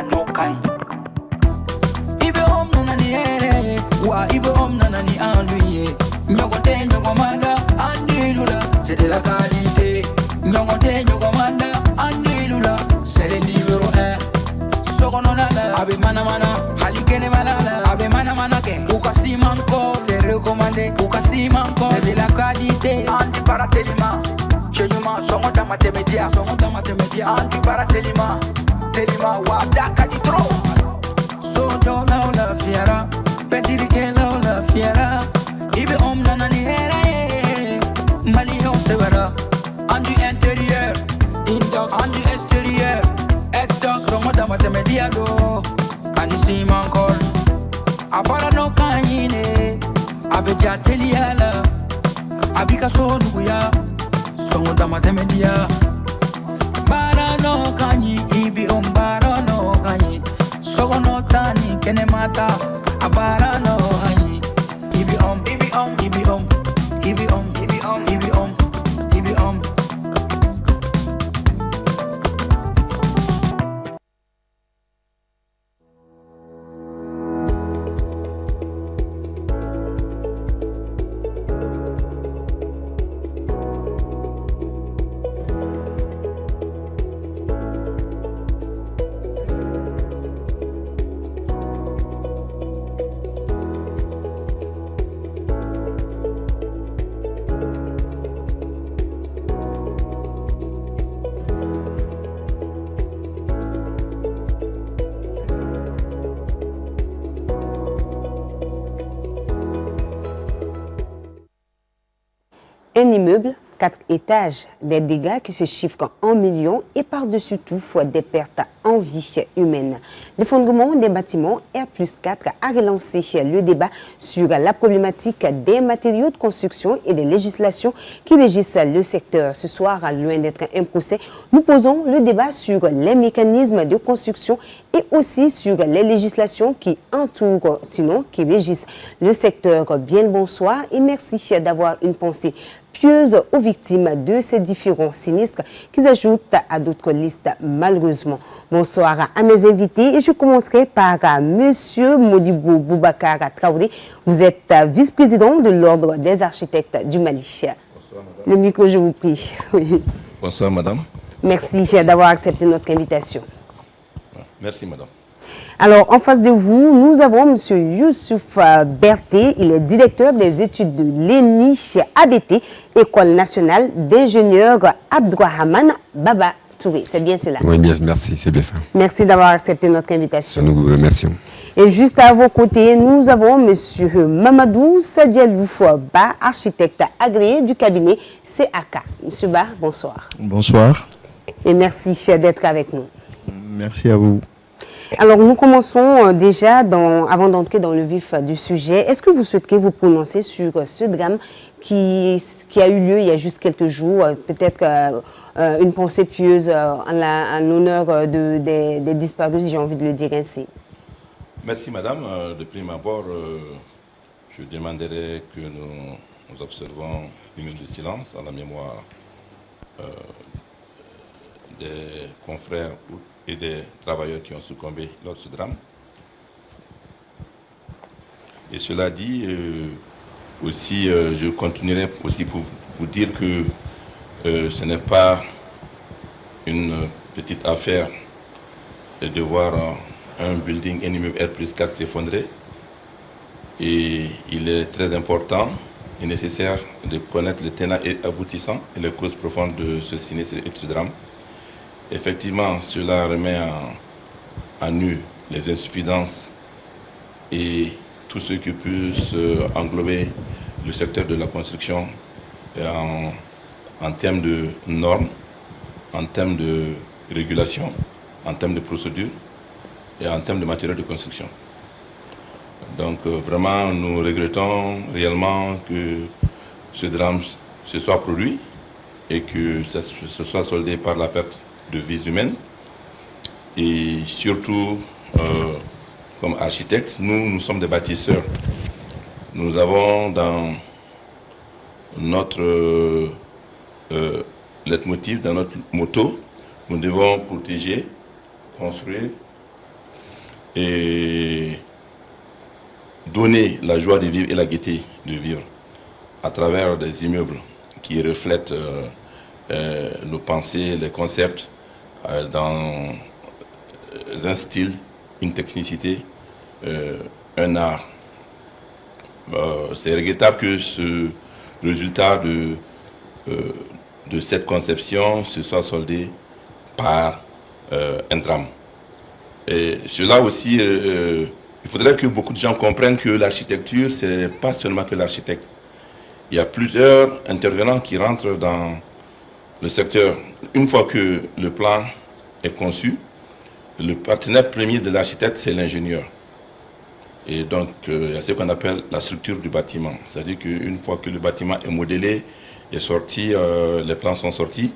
anokai. Ibe nani wa ibe nani anduye. Nyogote nyogomanda andilula, c'est de la qualité. Nyogote nyogomanda andilula, c'est le numéro 1. Sogononala, abe mana halikene malala, abe mana ke. Ukasi manko, c'est recommandé. Ukasi manko, c'est de la qualité. Andi paratelima, chenyuma, songoda matemedia, andi paratelima, telima wadaka ditro. Sojo na la fiera, pendirike na la fiera. Ibe nana ni hera, malion severa. Andi intérieur, indox, andi extérieur, exdox, songoda matemedia do. Ani si mankol, abara no kanyine, abeja teliala, abika so nuguya, songoda matemedia. Bara no kanyi, ibi bara no kanyi, sogono tani kene mata, abara no kanyi, ibi ibi Un immeuble, 4 étages, des dégâts qui se chiffrent en millions et par-dessus tout des pertes en vie humaine. L'effondrement des bâtiments R+4 a relancé le débat sur la problématique des matériaux de construction et des législations qui régissent le secteur. Ce soir, loin d'être un procès, nous posons le débat sur les mécanismes de construction et aussi sur les législations qui entourent, sinon qui régissent le secteur. Bien le bonsoir et merci d'avoir une pensée pieuse aux victimes de ces différents sinistres qui s'ajoutent à d'autres listes malheureusement. Bonsoir à mes invités et je commencerai par Monsieur Modibo Boubacar Traoré. Vous êtes vice-président de l'Ordre des architectes du Mali. Bonsoir, madame. Le micro, je vous prie. Oui. Bonsoir, madame. Merci d'avoir accepté notre invitation. Merci, madame. Alors, en face de vous, nous avons M. Youssouf Berté. Il est directeur des études de l'ENI ABT, École nationale d'ingénieurs Abdourahmane Baba Touré. C'est bien cela? Oui, bien, merci, c'est bien ça. Merci d'avoir accepté notre invitation. Nous vous remercions. Et juste à vos côtés, nous avons M. Mamadou Sadialou Ba, architecte agréé du cabinet CAK. M. Ba, bonsoir. Bonsoir. Et merci d'être avec nous. Merci à vous. Alors, nous commençons déjà, avant d'entrer dans le vif du sujet. Est-ce que vous souhaiterez vous prononcer sur ce drame qui a eu lieu il y a juste quelques jours? Peut-être une pensée pieuse en l'honneur des disparus, j'ai envie de le dire ainsi. Merci, madame. De prime abord, je demanderai que nous observons une minute de silence à la mémoire des confrères et des travailleurs qui ont succombé lors de ce drame. Et cela dit, aussi, je continuerai aussi pour vous dire que ce n'est pas une petite affaire de voir un building, un immeuble R+4 s'effondrer. Et il est très important et nécessaire de connaître les tenants et aboutissants et les causes profondes de ce sinistre et de ce drame. Effectivement, cela remet en nu les insuffisances et tout ce qui peut englober le secteur de la construction en termes de normes, en termes de régulation, en termes de procédures et en termes de matériaux de construction. Donc vraiment, nous regrettons réellement que ce drame se soit produit et que ça se soit soldé par la perte de vies humaines. Et surtout, comme architectes, nous sommes des bâtisseurs. Nous avons dans notre leitmotiv, dans notre motto, nous devons protéger, construire et donner la joie de vivre et la gaieté de vivre à travers des immeubles qui reflètent nos pensées, les concepts dans un style, une technicité, un art. C'est regrettable que ce résultat de cette conception se soit soldé par un drame. Et cela aussi, il faudrait que beaucoup de gens comprennent que l'architecture, ce n'est pas seulement que l'architecte. Il y a plusieurs intervenants qui rentrent dans le secteur. Une fois que le plan est conçu, le partenaire premier de l'architecte, c'est l'ingénieur. Et donc, il y a ce qu'on appelle la structure du bâtiment. C'est-à-dire qu'une fois que le bâtiment est modélé, est sorti, les plans sont sortis,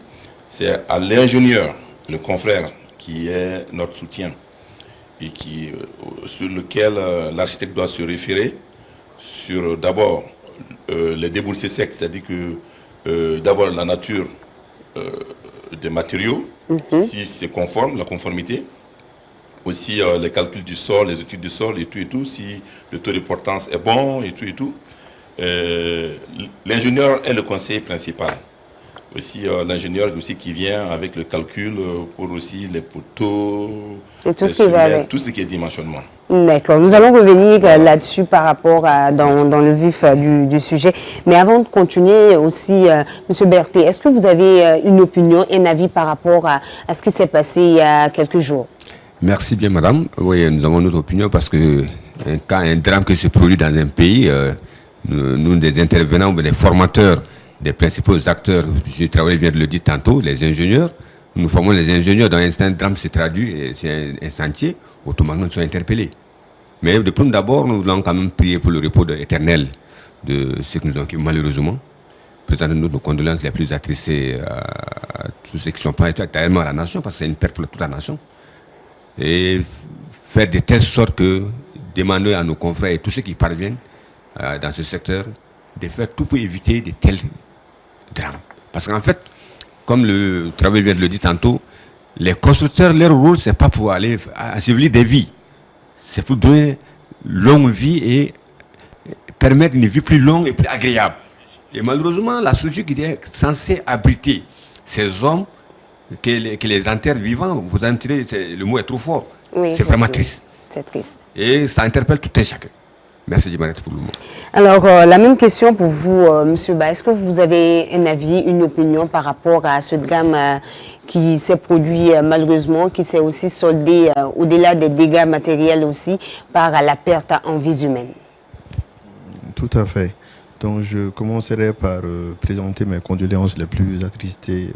c'est à l'ingénieur, le confrère, qui est notre soutien et sur lequel l'architecte doit se référer sur d'abord les déboursés secs, c'est-à-dire que d'abord la nature des matériaux, si c'est conforme, la conformité, aussi les calculs du sol, les études du sol et tout, si le taux de portance est bon et tout. L'ingénieur est le conseiller principal. Aussi l'ingénieur aussi qui vient avec le calcul pour aussi les poteaux, et tout ce qui va avec. Tout ce qui est dimensionnement. D'accord, nous allons revenir là-dessus par rapport à dans le vif du sujet. Mais avant de continuer aussi, M. Berthet, est-ce que vous avez une opinion, un avis par rapport à ce qui s'est passé il y a quelques jours? Merci bien, madame. Oui, nous avons notre opinion parce que quand un drame qui se produit dans un pays, nous, des intervenants ou des formateurs, des principaux acteurs, M. Traoré vient de le dire tantôt, les ingénieurs, nous formons les ingénieurs. Dans un drame se traduit, c'est un chantier, automatiquement nous sommes interpellés. Mais depuis d'abord, nous voulons quand même prier pour le repos éternel de ceux qui nous ont quittés malheureusement. Présentons nos condoléances les plus attristées à tous ceux qui sont pas tellement à la nation, parce que c'est une perte pour toute la nation. Et faire de telle sorte que demander à nos confrères et tous ceux qui parviennent dans ce secteur de faire tout pour éviter de tels drames. Parce qu'en fait, comme le travail vient de le dire tantôt, les constructeurs, leur rôle, c'est pas pour aller ensevelir des vies. C'est pour donner longue vie et permettre une vie plus longue et plus agréable. Et malheureusement, la structure qui est censée abriter ces hommes, que les enterre vivants, vous en tirez, le mot est trop fort. Oui, c'est vraiment triste. C'est triste. Et ça interpelle tout un chacun. Merci Djimanette pour le mot. Alors, la même question pour vous, M. Ba. Est-ce que vous avez un avis, une opinion par rapport à ce drame qui s'est produit malheureusement, qui s'est aussi soldé au-delà des dégâts matériels aussi par la perte en vies humaines? Tout à fait. Donc, je commencerai par présenter mes condoléances les plus attristées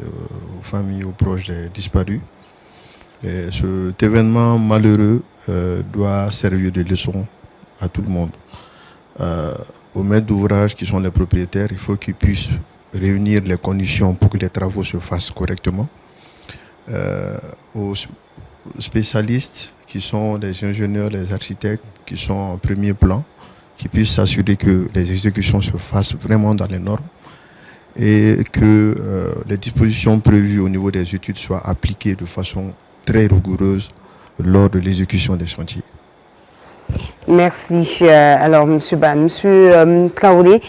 aux familles, aux proches des disparus. Et cet événement malheureux doit servir de leçon à tout le monde. Aux maîtres d'ouvrage qui sont les propriétaires, il faut qu'ils puissent réunir les conditions pour que les travaux se fassent correctement. Aux spécialistes qui sont les ingénieurs, les architectes qui sont en premier plan, qui puissent s'assurer que les exécutions se fassent vraiment dans les normes et que les dispositions prévues au niveau des études soient appliquées de façon très rigoureuse lors de l'exécution des chantiers. Merci. Alors, M. Ba, M. Traoré,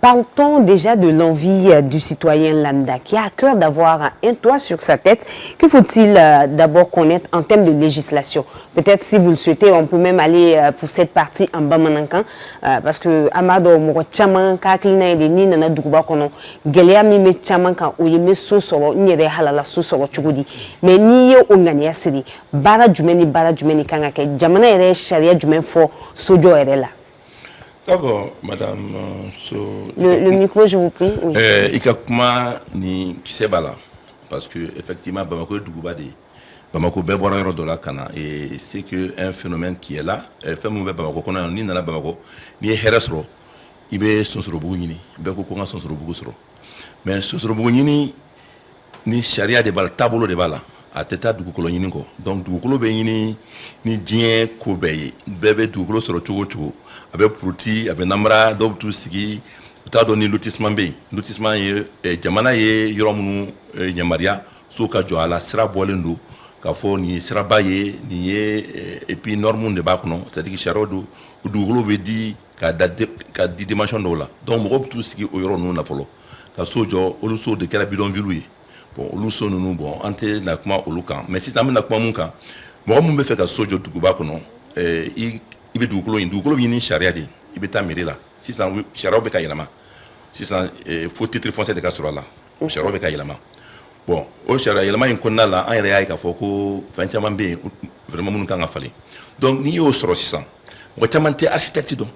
parle-t-on déjà de l'envie du citoyen lambda qui a à cœur d'avoir un toit sur sa tête? Que faut-il d'abord connaître en termes de législation? Peut-être, si vous le souhaitez, on peut même aller pour cette partie en Bamanankan, parce que Amado Moro Chaman, Kaklina et Ni Nana Duba Kono, Gelia Mime Chaman, Oyeme Sosoro, Nire Halala Sosoro Chugudi, mais ni yo ongania siri, Bara Jumeni Kangake, Jamana ere Sharia Jumen for Sojo est là. D'accord, madame. Le micro, je vous prie. Oui. Ikakuma ni Kisebala. Parce que, effectivement, Bamako Dougoubade, Bamako Beboran de la Kana, et c'est qu'un phénomène qui est là, phénomène Bamako, qu'on a ni dans la Bamako, ni Heresro, il est Sonsoro Bougini, Beko Konga Sonsoro Bougusro. Mais Sonsoro Bougini, ni Sharia de Bal, Tabolo de Bala. A teta dugukolo ɲini kɔ donc dugukolo bɛ ɲini ni diɲɛ ko bɛɛ ye bɛɛ bɛ dugukolo sɔrɔ cogo cogo a bɛ puruti a bɛ namara dɔw bɛ t'u sigi u t'a dɔn ni lotissement bɛ yen lotissement ye jamana ye yɔrɔ minnu yamaruya so ka jɔ a la sira bɔlen don k'a fɔ nin ye siraba ye nin ye et puis norme de b'a kɔnɔ c'est-à-dire que sariya do dugukolo bɛ di ka di dimension dɔw la donc mɔgɔw bɛ t'u sigi o yɔrɔ ninnu na fɔlɔ ka so jɔ olu so de kɛra bidonville ye bon olu so ninnu bon an tɛ na kuma olu kan mais sisan an bɛ na kuma mun kan mɔgɔ mun bɛ fɛ ka so jɔ duguba kɔnɔ i bɛ dugukolo bɛ ɲini sariya de i bɛ taa mairie la sisan sariyaw bɛ ka yɛlɛma sisan fo titre foncier de ka sɔrɔ a la sariyaw bɛ ka yɛlɛma bon o sariya yɛlɛma in kɔnɔna la an yɛrɛ y'a ye k'a fɔ ko fɛn caman bɛ yen vraiment minnu kan ka falen donc n'i y'o sɔrɔ sisan mɔgɔ caman tɛ architecte dɔn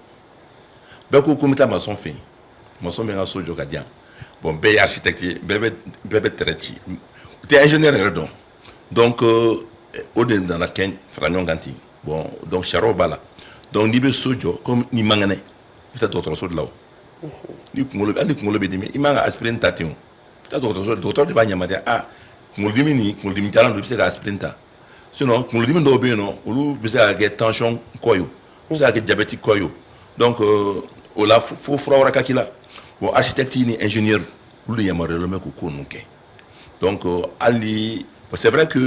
bɛɛ ko n bɛ taa maçon fɛ yen maçon bɛ n ka so jɔ ka di yan bon bɛɛ ye architecte ye bɛɛ bɛ terrain ci u tɛ ingénieur yɛrɛ dɔn donc o de nana kɛ fara ɲɔgɔn kan ten bon donc sariyaw b'a la donc n'i bɛ so jɔ comme n'i man kɛnɛ i bɛ taa dɔgɔtɔrɔso de la o hali ni kunkolo bɛ dimi i man ka aspirine ta ten o i bɛ taa dɔgɔtɔrɔ de b'a yamaruya kunkolodimi nin kunkolodimi jalan don i bɛ se ka aspirine ta sinon kunkolodimi dɔw bɛ yen nɔ olu bɛ se ka kɛ tension kɔ ye o bɛ se ka kɛ diabète kɔ ye o donc o la fo fura wɛrɛ ka k'i la bon architecte ni ingénieur olu de yamaruyalen bɛ k'o ko ninnu kɛ donc hali c'est vrai que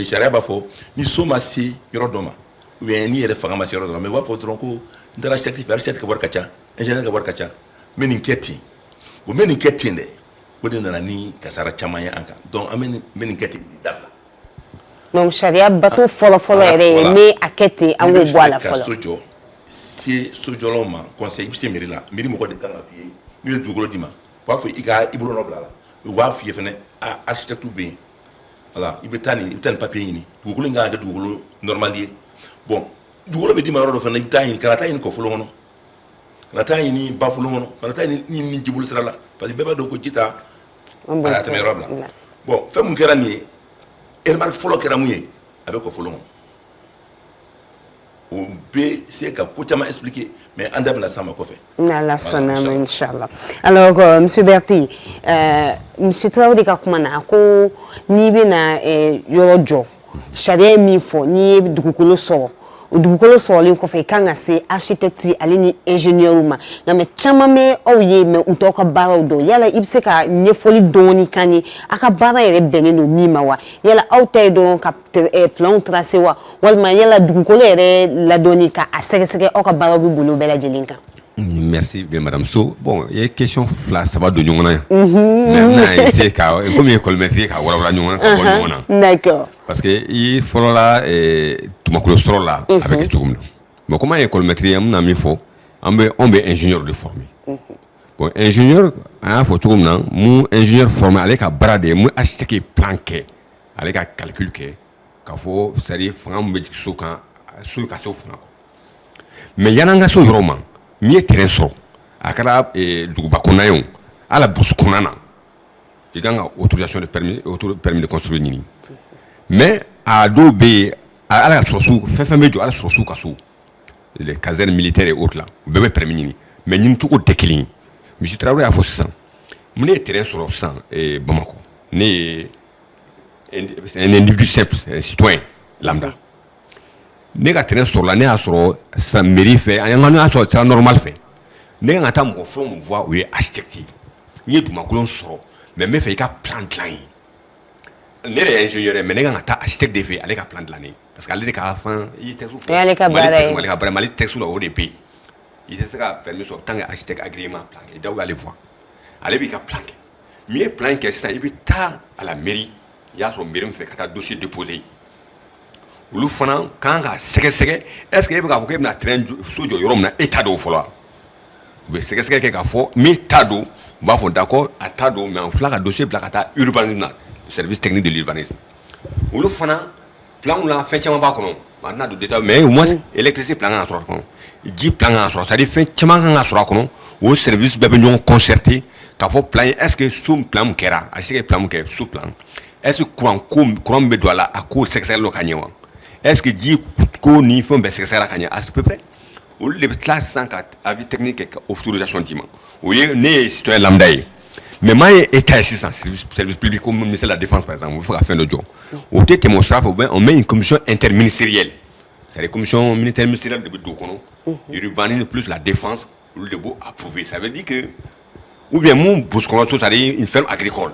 sariya b'a fɔ ni so ma se yɔrɔ dɔ ma ou bien n'i yɛrɛ fanga ma se yɔrɔ dɔ ma mais u b'a fɔ dɔrɔn ko n taara architecte fɛ architecte ka wari ka ca ingénieur ka wari ka ca n bɛ nin kɛ ten o n bɛ nin kɛ ten dɛ o de nana ni kasara caman ye an kan donc an bɛ nin kɛ ten dabila. donc sariya bato fɔlɔfɔlɔ yɛrɛ ye ni a kɛ ten an b'o bɔ a la fɔlɔ. ka so jɔ se sojɔlaw ma conseil i bɛ se mairie la mairie mɔgɔ de kan ka f'i ye n'u ye dugukolo d'i ma u b'a fɔ i ka i bolo nɔ bila a la u b'a f'i ye fɛnɛ architecte bɛ yen voilà i bɛ taa nin papier ɲini dugukolo in kan ka kɛ dugukolo normal ye bon dugukolo bɛ d'i ma yɔrɔ dɔ fana i bɛ taa ɲini kana taa ɲini kɔfolo kɔnɔ kana taa ɲini bafolo kɔnɔ kana taa ɲini jiboli sira la parce que bɛɛ b'a dɔn ko ji ta a y'a tɛmɛ yɔrɔ bila bon fɛn mun kɛra nin ye remarque fɔlɔ kɛra mun ye a bɛ kɔfolo kɔnɔ o bɛ se ka ko caman expliquer mais an da bɛna s'a ma kɔfɛ. n'Ala sɔnna ma inchallah alors monsieur Berti monsieur Traoré ka kuma na ko n'i bɛna yɔrɔ jɔ sariya ye min fɔ n'i ye dugukolo sɔrɔ o dugukolo sɔrɔlen kɔfɛ i kan ka se architecte ale ni ingénieur ma nka mais caman bɛ aw ye mais u t'aw ka baaraw dɔn yala i bɛ se ka ɲɛfɔli dɔɔni k'an ye a ka baara yɛrɛ bɛnnen don min ma wa yala aw ta ye dɔrɔn ka planw tracer wa walima yala dugukolo yɛrɛ ladɔnni ka a sɛgɛsɛgɛ aw ka baaraw bɛ bolo bɛɛ lajɛlen kan. Merci bien madame So. Bon, il y a question flash ça va de ñongona. Maintenant c'est ka comme école maîtrise ka wala ñongona ka ñongona. D'accord. Parce que il faut là tumakolo soro là avec tout monde. Bon comment école maîtrise amna mi fo on be ingénieur de formé. Bon ingénieur a fo tout monde mu ingénieur formé avec ka brade mu architecte planqué avec ka calcul ke ka fo c'est-à-dire fanga mu be so kan so ka so fanga. Mais yana nga so yoro n'i ye terrain sɔrɔ a kɛra duguba kɔnɔna ye o ala burusi kɔnɔna na i kan ka autorisation de permis de construire ɲini mais a dɔw bɛ yen ala ka sɔrɔsiw fɛn fɛn bɛ jɔ ala sɔrɔsiw ka so les casernes militaires et autres la u bɛɛ bɛ permis ɲini mais ɲini cogo tɛ kelen ye monsieur Traoré y'a fɔ sisan mun ne ye terrain sɔrɔ sisan Bamakɔ ne ye un individu simple un citoyen lambda. Ne ka terrain sɔrɔ la ne y'a sɔrɔ sa mairie fɛ an y'a sɔrɔ sira normal fɛ ne kan ka taa mɔgɔ fɔlɔ mun fɔ o ye architecte ye n ye dugumakolo sɔrɔ mais n bɛ fɛ i ka plan dilan ye ne yɛrɛ ye ingénieur ye mais ne kan ka taa architecte de fɛ ale ka plan dilan ne parce que ale de ka fɛn i ye texte fɔ ale ka baara ye ale ka baara Mali texte la o de bɛ yen i tɛ se ka permis sɔrɔ tant que architecte agrément plan kɛ i da ale fɔ ale b'i ka plan kɛ min ye plan kɛ sisan i bɛ taa à la mairie i y'a sɔrɔ mairie min fɛ ka taa dossier déposer olu fana kan ka sɛgɛsɛgɛ est ce que e bɛ k'a fɔ k'e bɛna terrain so jɔ yɔrɔ min na e t'a dɔn o fɔlɔ u bɛ sɛgɛsɛgɛ kɛ k'a fɔ min t'a dɔn u b'a fɔ d'accord a t'a dɔn mais an fila ka dossier bila ka taa urbanisme na service technique de l'urbanisme olu fana plan la fɛn caman b'a kɔnɔ an tɛna don détail mais au moins électricité plan kan ka sɔrɔ a kɔnɔ ji plan kan ka sɔrɔ c'est à dire fɛn caman kan ka sɔrɔ a kɔnɔ o service bɛɛ bɛ ɲɔgɔn concerté k'a fɔ plan est ce que so plan min kɛra a se ka plan min kɛ so plan est ce que courant min bɛ don a la a ko sɛgɛsɛgɛli dɔ ka ɲɛ wa est-ce que ji ko ni fɛn bɛɛ sɛgɛsɛgɛra ka ɲɛ à peu près olu de bɛ tila sisan ka avis technique kɛ ka autorisation d'i ma o ye ne ye citoyen lambda ye mais maa ye état ye sisan service public comme ministère de la défense par exemple o bɛ fɛ ka fɛn dɔ jɔ o tɛ tɛmɛ o sira fɛ on met une commission interministérielle c'est-à-dire commission ministérielle de bɛ don o kɔnɔ urbanisme plus la défense olu de b'o approuver ça veut dire que ou bien mun burusi kɔnɔ so c'est-à-dire une ferme agricole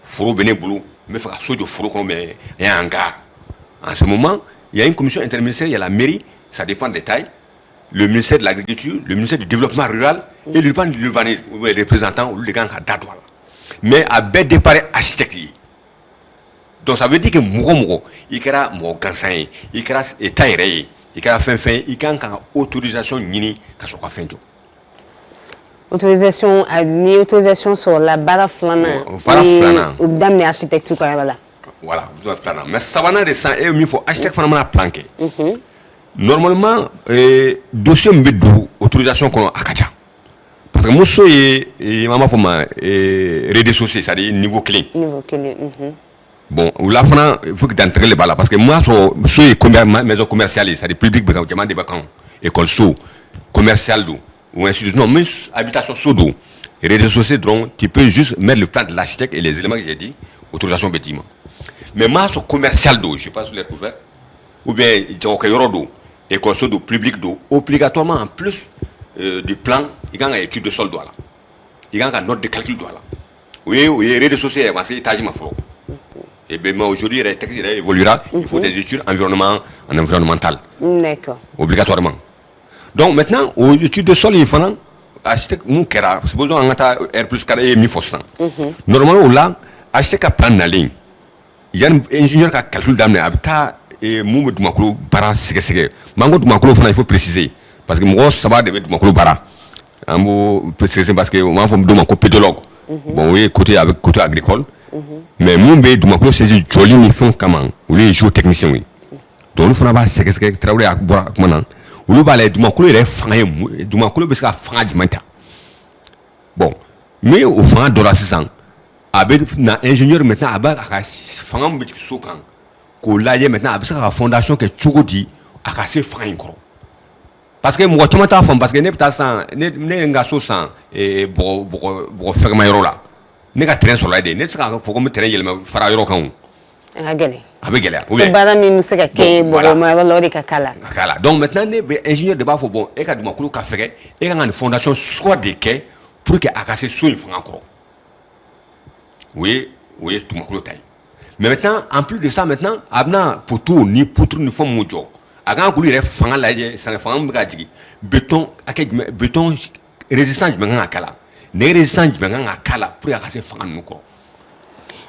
foro bɛ ne bolo Mais il faut que ce soit mais il y a un hangar. En ce moment, il y a une commission interministérielle, il y a la mairie, ça dépend des tailles, le ministère de l'Agriculture, le ministère du Développement Rural et l'urbanisme, les représentants ou les gens qui ont. Mais à bête départ architecte. Donc ça veut dire que Mouro, il y a un cancer, il y a un état, il y a fin, il y a une autorisation ni qu'à ce qu'on fait. Autorisation sur la barre flana. Ou dame l'architecture là. Voilà, mais ça va dans ça et il faut architecte flana planqué. Normalement, dossier mbedou autorisation qu'on a kacha. Parce que moi et maman faut ma réseaux sociaux, c'est-à-dire niveau clé. Niveau clé. Bon, ou là il faut que d'entrer les balles parce que moi maison commerciale, c'est-à-dire public vraiment des vacances, école sous commercial d'eau ou institution non mais habitation sous d'eau. Réseaux sociaux donc tu peux juste mettre le plan de l'architecte et les éléments que j'ai dit, autorisation bâtiment. Mais moi commercial d'eau, je sais pas si vous l'avez couvert ou bien il y a d'eau, école sous d'eau, public d'eau, obligatoirement en plus du plan, il y a une étude de sol d'eau là. Il y a une note de calcul d'eau là. Oui, réseaux sociaux, c'est étage ma foi. Et bien aujourd'hui, le texte évoluera, il faut des études environnementales. D'accord. Obligatoirement. Donc maintenant, aux études de sol, il faut un architecte, c'est besoin d'un R plus carré et 1400. Normalement, là, architecte a plan la ligne. Il y a un ingénieur qui a calculé d'amener habitat et mon Dumakolo bara ségue. Mango Dumakolo, il faut préciser. Parce que moi, ça va de Dumakolo bara. Il faut préciser parce que moi, il faut Dumakolo pédologue. Bon, oui, côté agricole. Mais mon bé Dumakolo, c'est une jolie mission comment. Ou les géotechniciens, oui. Donc, il faut avoir ségue, travailler à boire comment. Ou le balai Dumakolo, il est fangé. Dumakolo, parce qu'il a fangé du matin. Bon, mais au fond de la saison, avec un ingénieur maintenant, avec un fangam de Sokan, qu'on l'a maintenant, avec la fondation que Tchougodi a cassé fangé. Parce que moi, tu m'as fait parce que n'est pas sans, n'est pas sans, et pour faire ma là. N'est pas train sur l'aide, n'est pas pour me traîner le faire un rocan. Avec galère. Oui. Donc maintenant, les ingénieurs de Bafo bon, et quand tu m'as cru café, et quand une fondation soit des quais pour que à casser sous une fois encore. Oui, tu m'as cru taille. Mais maintenant, en plus de ça, maintenant, abna pour tout ni pour tout une forme mojo. Avant que les fangala là, ça ne fangam bradigi. Béton, béton résistant du mengan à kala. Ne résistant du mengan à kala pour casser fangam nous quoi.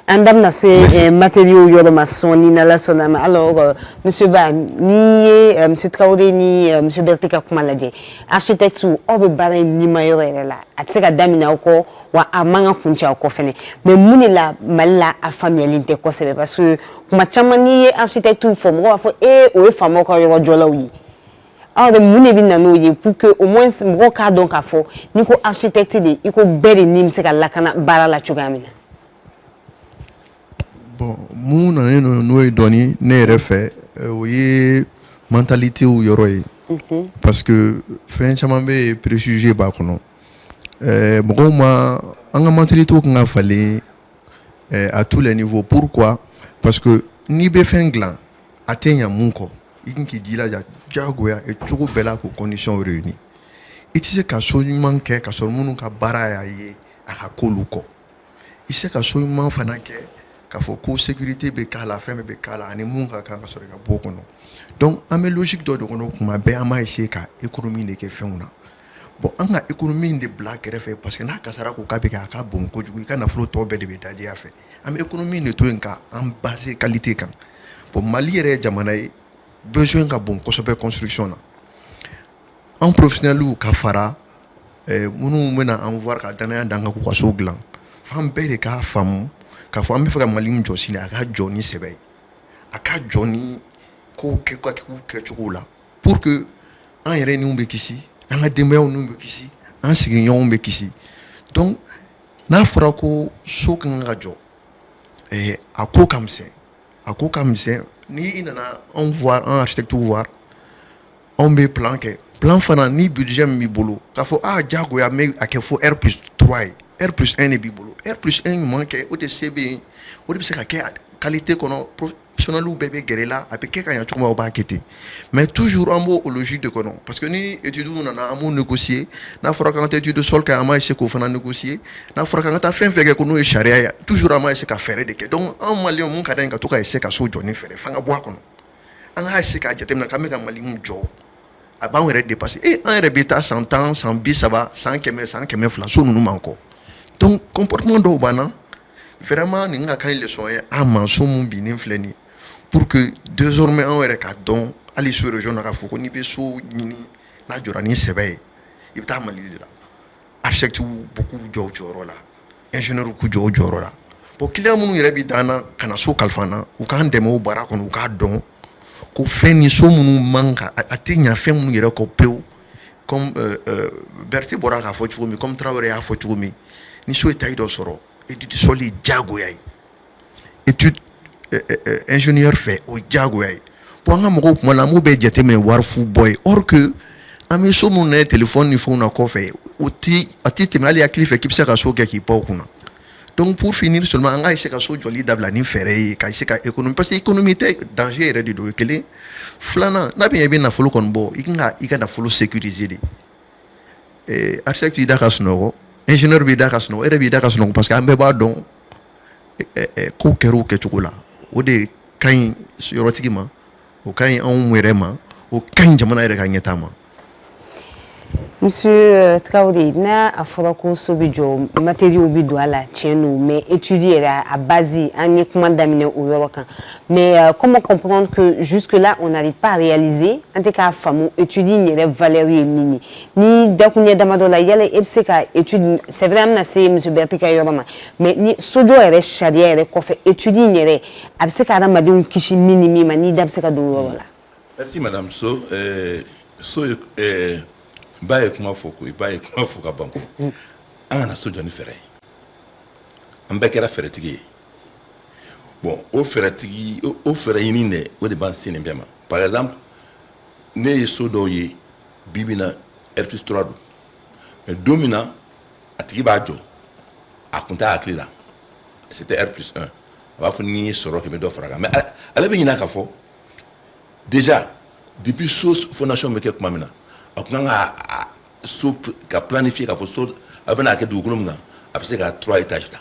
Andam na ces matériaux yo de maçon ni na la sonama. Alors monsieur Ba ni monsieur Traoré ni monsieur Bertika Kumaladje architecte ou obe bare ni mayore là atseka damina ko wa amanga kuncha ko fene mais muni la mala a famille linte ko sebe parce que kuma chama ni architecte ou fo mo fo o famo ko yo jola wi alors muni bi na no yi pour que au moins mo ka donc a fo ni ko architecte de iko bere nim se ka lakana bara la chugamina. Bon, nous avons donné des faits, mentalité ou yoroye. Parce que fin chamambe préjugé ba kono. Bon moi, en mentalité qu'on a fallu à tous les niveaux. Pourquoi? Parce que ni be fenglan atteint munko. Inki dit là jagoya et tout bela ko conditions réunies. Et tu sais qu'à ce moment que qu'à ce moment ka baraya ye à koluko. Il sait qu'à ce moment fanake qu'il faut que la sécurité soit la femme soit la animaux donc en logique de l'économie de l'économie bon en économie de blague parce que na kasara ko kabika ka bon ko jugu kana flo to be de betaji afa am économie ne to nka en base qualité kan bon Mali re jamana besoin ka bon ko so construction na en professionnel ou ka fara munu mena en voir ka dana danga ko so glan fam be de ka fam ka fo ambe faka Mali njosi na ka Johnny sebe aka Johnny ko ke chukula pour que en yere ni umbe kisi an ka denbayaw n'u bɛ kisi an sigiɲɔgɔnw bɛ kisi donc n'a fɔra ko so kan ka jɔ a ko ka misɛn ni i nana anw voir an architecte voir anw bɛ plan kɛ plan fana ni budget min b'i bolo k'a fɔ jagoya mɛ a kɛ fo R+3 ye R+1 de b'i bolo R+1 ɲuman kɛ o de se bɛ yen o de bɛ se ka kɛ qualité kono professionnel ou bébé guerilla a piqué quand il y a tout le monde qui mais toujours en mot au logique de kono parce que ni études on a un mot négocier na fera quand études de sol quand ma essayer qu'on fait négocier na fera quand ta fin fait que kono charia toujours à ma essayer qu'à faire de donc en malien mon cadre quand tout cas essayer qu'à so journée faire fanga bois kono en a essayer qu'à jeter na kamera malien jo a ba on aurait dépassé et un rebeta 100 ans 100 bis ça va 100 km flash nous manko donc comportement do bana vraiment ni nga kan leçon ya amanso mun bi ni fleni pour que désormais on aurait ka don ali sur région na ka foko ni be so nyini na jora ni sebe ibta mali la architecte beaucoup joro la ingénieur ku joro la pour client mun yere bi dana kana so kalfana u kan demo bara kono u ka don ko feni so mun manka atenya fe mun yere ko peu comme Berti bora ka fo chumi comme Traoré a fo chumi ni so etay do soro étude soli jago yay étude ingénieur fait au jago yay pour nga moko kuma la mo be jete men war fu boy or que ami so mon téléphone ni fo na ko fait oti te mali ya cliff équipe ça so ki pa kuna donc pour finir seulement nga ise ka so joli dabla ni fere ka ise ka économie parce que économie te danger est de do kele flana na bien na folo kon bo ikinga na folo sécuriser de architecte ida ka snoro ingénieur bi da ka snoro ere bi da ka snoro parce que ambe ba don ko kero ke chukula o de kan yorotigima o kan an werema o kan jamana ere ka nyetama. Monsieur Traoré, na afroko sobijo matériaux bi do ala tienu mais étudier à base en commandamine au yorokan mais comment comprendre que jusque là on n'arrive pas à réaliser en tout cas famo étudier les valeurs mini ni dakunya damadola yale ebseka étude c'est vraiment c'est monsieur Berti Kayoroma mais ni sojo ere sharia ere ko fait étudier les abseka na madun kishi minimi mani dabseka do yorola. Merci madame baye kuma foko banko ana so joni fere ambe kera fere tigi bon o fere yini ne o de ban sine bema par exemple ne so doye bibina R+3 do mais domina atigi ba jo akunta aklila c'était R+1 va fini soro ke me do fraga mais ala be yina ka fo déjà depuis sauce fondation me ke kuma mina akuna soupe ka planifié ka fo so abana ke dugulum nga après ka 3 étages là.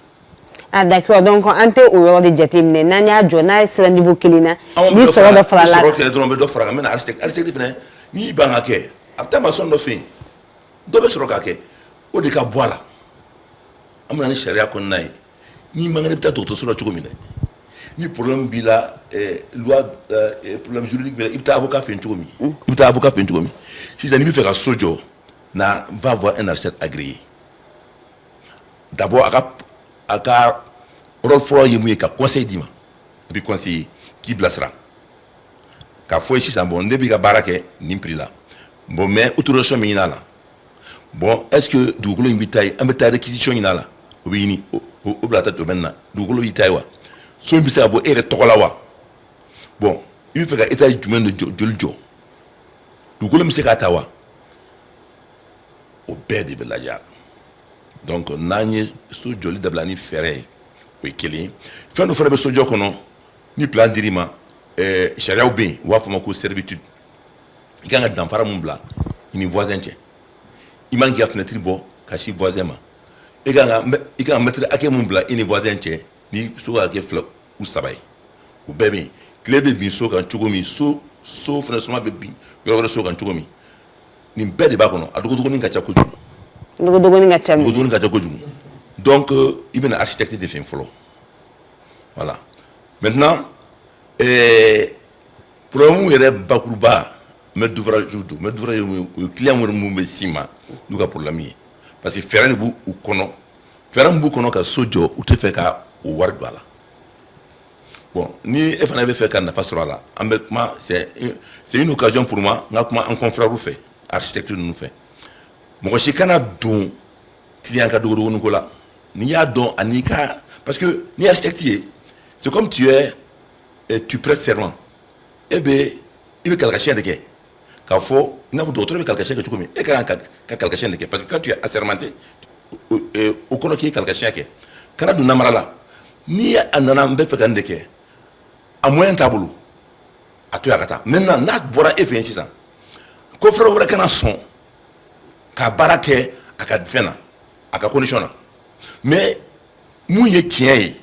Ah d'accord donc ante o yoro de jetimne nanya jona sera niveau kilina ni soro do fala la soro ke do fara mais architecte fene ni banga ke apta ma son do fin do be soro ka ke o de ka boala amana ni sharia kon nay ni mangane pta to soro chugo mine ni problème bila loi problème juridique bila ibta avocat fait chugo mi si ça ni fait ka sojo na va avoir un architecte agréé d'abord aka rôle fort yemu ka conseil dima bi conseiller qui blasera ka fo ici ça bon debi ka barake ni prix là bon mais autorisation mi là bon est-ce que dougolo invitay ambeta réquisition ina là obini o blata to benna dougolo itay wa so mbi sa bo ere tokola wa bon il fait ka étage du monde de joljo dougolo mi se ka tawa au père de Belajar. Donc, nanye so joli de blani ferré ou kili. Fait nous faire so joko non ni plan dirima sharia ou bien ou afama ko servitude. Ganga dans fara mon bla ni voisin tien. Il manque ya fenêtre bo kashi voisin ma. E ganga mettre ake mon bla ni voisin tien ni so ake flop ou sabay. Ou bébé clé bi so kan chugomi so franchement bébé yo so kan chugomi. Ni bede ba kono adugo ni ngacha koju dogo ni ngacha koju donc il est architecte de fin follow voilà maintenant problème yere bakuruba me devra client mo mesima nous ka problème parce que faire bu ou kono ka sojo ou te fait ka o war dwala bon ni e fana be fait ka na fasora la ambekma c'est une occasion pour moi ngakuma en confrère ou fait architecture nous fait mon chikana don client ka dogo nuko la ni ya don anika parce que ni architecte c'est comme tu prêtes serment et ben il veut quelque chose de que ka fo na vous d'autres quelque chose que tu commis et quelque chose de que parce que quand tu es assermenté au kono ki quelque chose que kana do namara la ni anana mbe fe kan de que a moyen tabolo a to yakata maintenant n'a bora e fait ça ko frère wala kana son ka barake aka fena aka condition na mais mu ye tien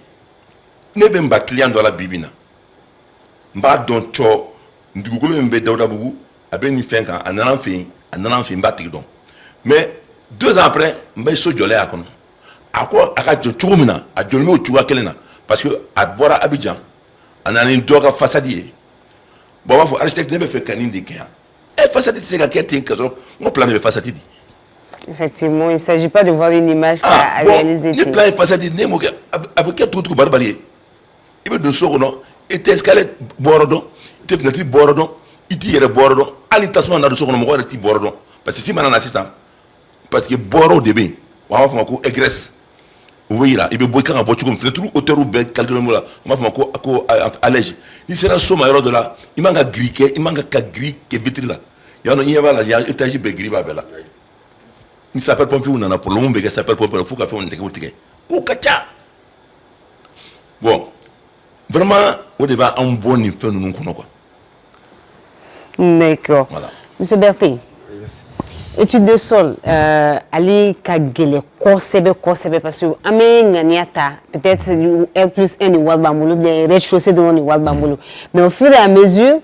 ne be mba client do la bibina mba don cho ndugulu mbe dawda bugu abe ni fenka anana fin mba tigdon mais 2 ans après mba so jolé akono ako aka chugumina a jolme o chuga kelena parce que a bora Abidjan anani doga façadier bon va faut architecte ne fait canine de kia et façade c'est ka ketin que on plan de façade. Effectivement, il ne s'agit pas de voir une image à réaliser. Le plan est façade ne mo avec tout barbarie il veut de sono et escalade bordo te fenêtre bordo iti yere bordo ali tasma na do sono mo ti bordo parce que si manana assistant parce que bordo debe wa fa ko égresse oui là il veut boire quand boire comme fenêtre hauteur ou ben calculer mo là ma fa ko allège il sera soma yoro de là il manga griquer il manga ka gris que vitre là ya no yeba là ya étage be gris ba bela il s'appelle pompier ou nana pour le monde il s'appelle pompier il faut qu'a fait on tike ko kacha bon vraiment au débat un bon niveau nous connaissons quoi. D'accord. Voilà. Monsieur Bertin, étude de sol, allez kagele korsebe parce que amenganyata peut-être R+1 ni walbamulu bien rez-de-chaussée dans ni walbamulu mais au fur et à mesure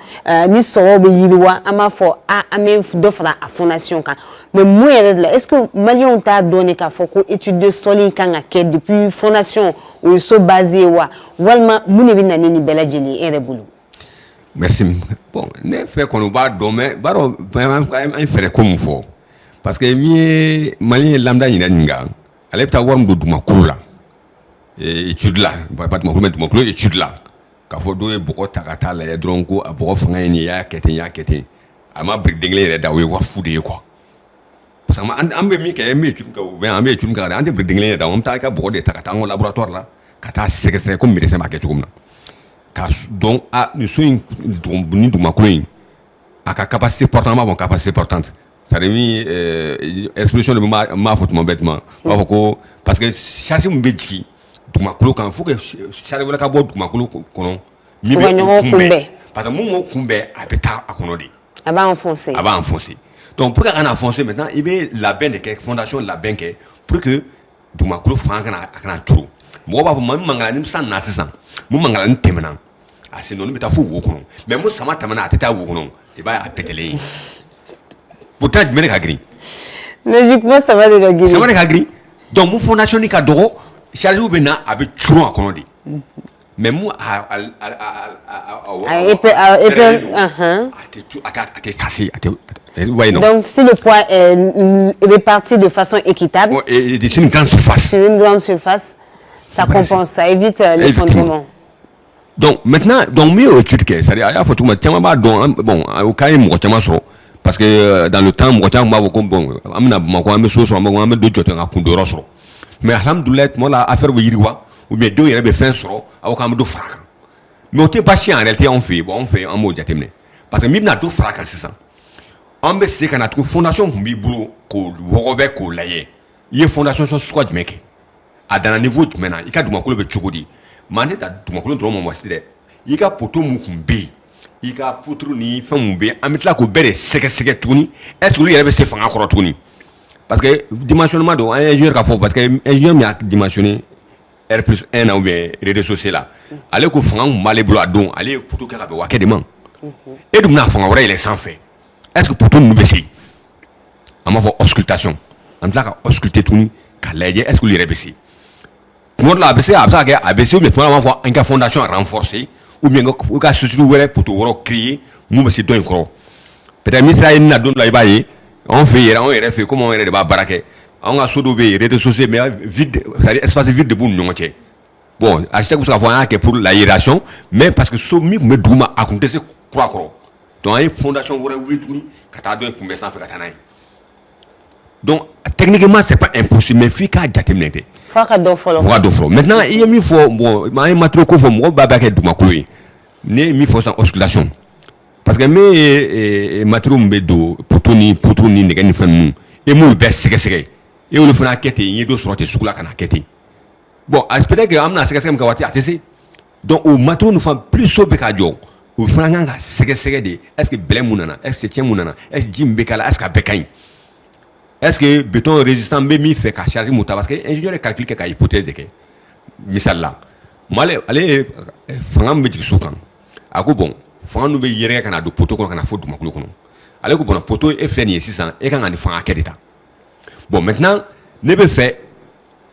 ni soro be yirwa ama fo amé d'offre à fondation kan mais moi là est-ce que Malion t'a donné ka foko étude de sol kan a depuis fondation ou so basé wa walma muni bina ni bela jeli erebulu. Merci. Bon, ne fait qu'on va dommer baro vraiment un fait comme faut. Parce que mi Mali lambda ni ninga ale pta worm do duma kula et étude là pas duma kula étude là ka fo do e boko takata la dronko a boko fanga ni ya kete ama brick dingle da we war fude quoi parce que ambe mi ke mi étude ka ben ambe étude ka ande brick dingle da on ta ka boko de takata en laboratoire là kata c'est comme médecin ma ke comme ka donc a nous sommes ni duma kula aka capacité portante ma bon capacité portante. Ça remet expression de ma faute mon bêtement parce que charger mon bédiki tout ma clo quand faut que charger voilà ka bo tout ma clo kono mi be parce que mon kumbe abeta akonodi aba enfoncer donc pour qu'on enfoncer maintenant il y a la bain de quelque fondation la bain que pour que tout ma clo fa kana trop mo ba mo mangala nim san na sisan mo mangala ni temena asi non beta fu wo kono mais mo sama tamana ateta wo kono e ba apetele. Pourtant, je me gris. Logiquement, ça va de gris. Ça va de gris. Donc, mon fondation est cadeau. Charles Oubena avait trop à connaître. Mais moi, donc, si le poids est réparti de façon équitable, c'est une grande surface. C'est une grande surface. Ça compense, ça évite l'effondrement. Donc, maintenant, dans mieux études que ça, il faut tout mettre. Bon, au cas où moi, parce que dans le temps, moi, bon, amna mako ame so so ame do jote nga kundo rosro. Mais alhamdoulilah, moi la affaire wo yiriwa ou bien do yere be fin soro, awoka am do fraka. Mais on te pas en réalité on fait un mot jatemne. Parce que mibna do fraka c'est ça. On be se kana tu fondation bi bulo ko wogobe ko laye. Ye fondation so squad meke. A dans niveau du maintenant, il ka duma ko be chogodi. Mane ta duma ko ndo mo waside. Il ka poto mu kumbe. Il y a poutre ni femme bien amitla ko bere seke tuni est-ce que lui il avait se fanga ko tuni parce que dimensionnement do un ingénieur ka fo parce que ingénieur mi a dimensionné R+1 ou bien réseaux sociaux là aller ko fanga malé blo adon aller poutre ka be wake de man et dum na fanga wora il est sans fait est-ce que poutre nous besi ama fo auscultation amitla ka ausculter tuni ka leje est-ce que lui rebesi pour la besi absa ke abesi ou bien pour la fois un fondation renforcée ou bien au cas où pour tout créer nous c'est un gros peut-être ministère n'a donné la baille on fait comment on est de baraque on a soudé réseaux sociaux mais vide c'est espace vide de bon non bon à chaque fois qu'on que pour l'aération mais parce que somi me douma à compter c'est croix donc une fondation vous oui tout kata donné pour ça fait katana donc techniquement c'est pas impossible mais fika jatemnete maintenant il y a mis faut bon ma matro ko faut mo baba ke duma koyi ne mi faut sans auscultation parce que me matro mbedo potoni ne gani fam et mo be sege et on fana kete yi do sorte sukula kana kete bon aspect que amna sege ka wati atese donc au matin nous faisons plus so bekajo au franga nga sege de est-ce que blé munana est-ce que tien munana est-ce que jim bekala est-ce que bekain est-ce que béton résistant be mi fait ka charger mota parce que ingénieur de calcul ka hypothèse de ke misal la male ale franga be jiksukan ako bon franga no be yere kana do poto ko kana fo duma ko kono ale ko bon poto e fait ni 600 e kan ani franga kedita bon maintenant ne be fait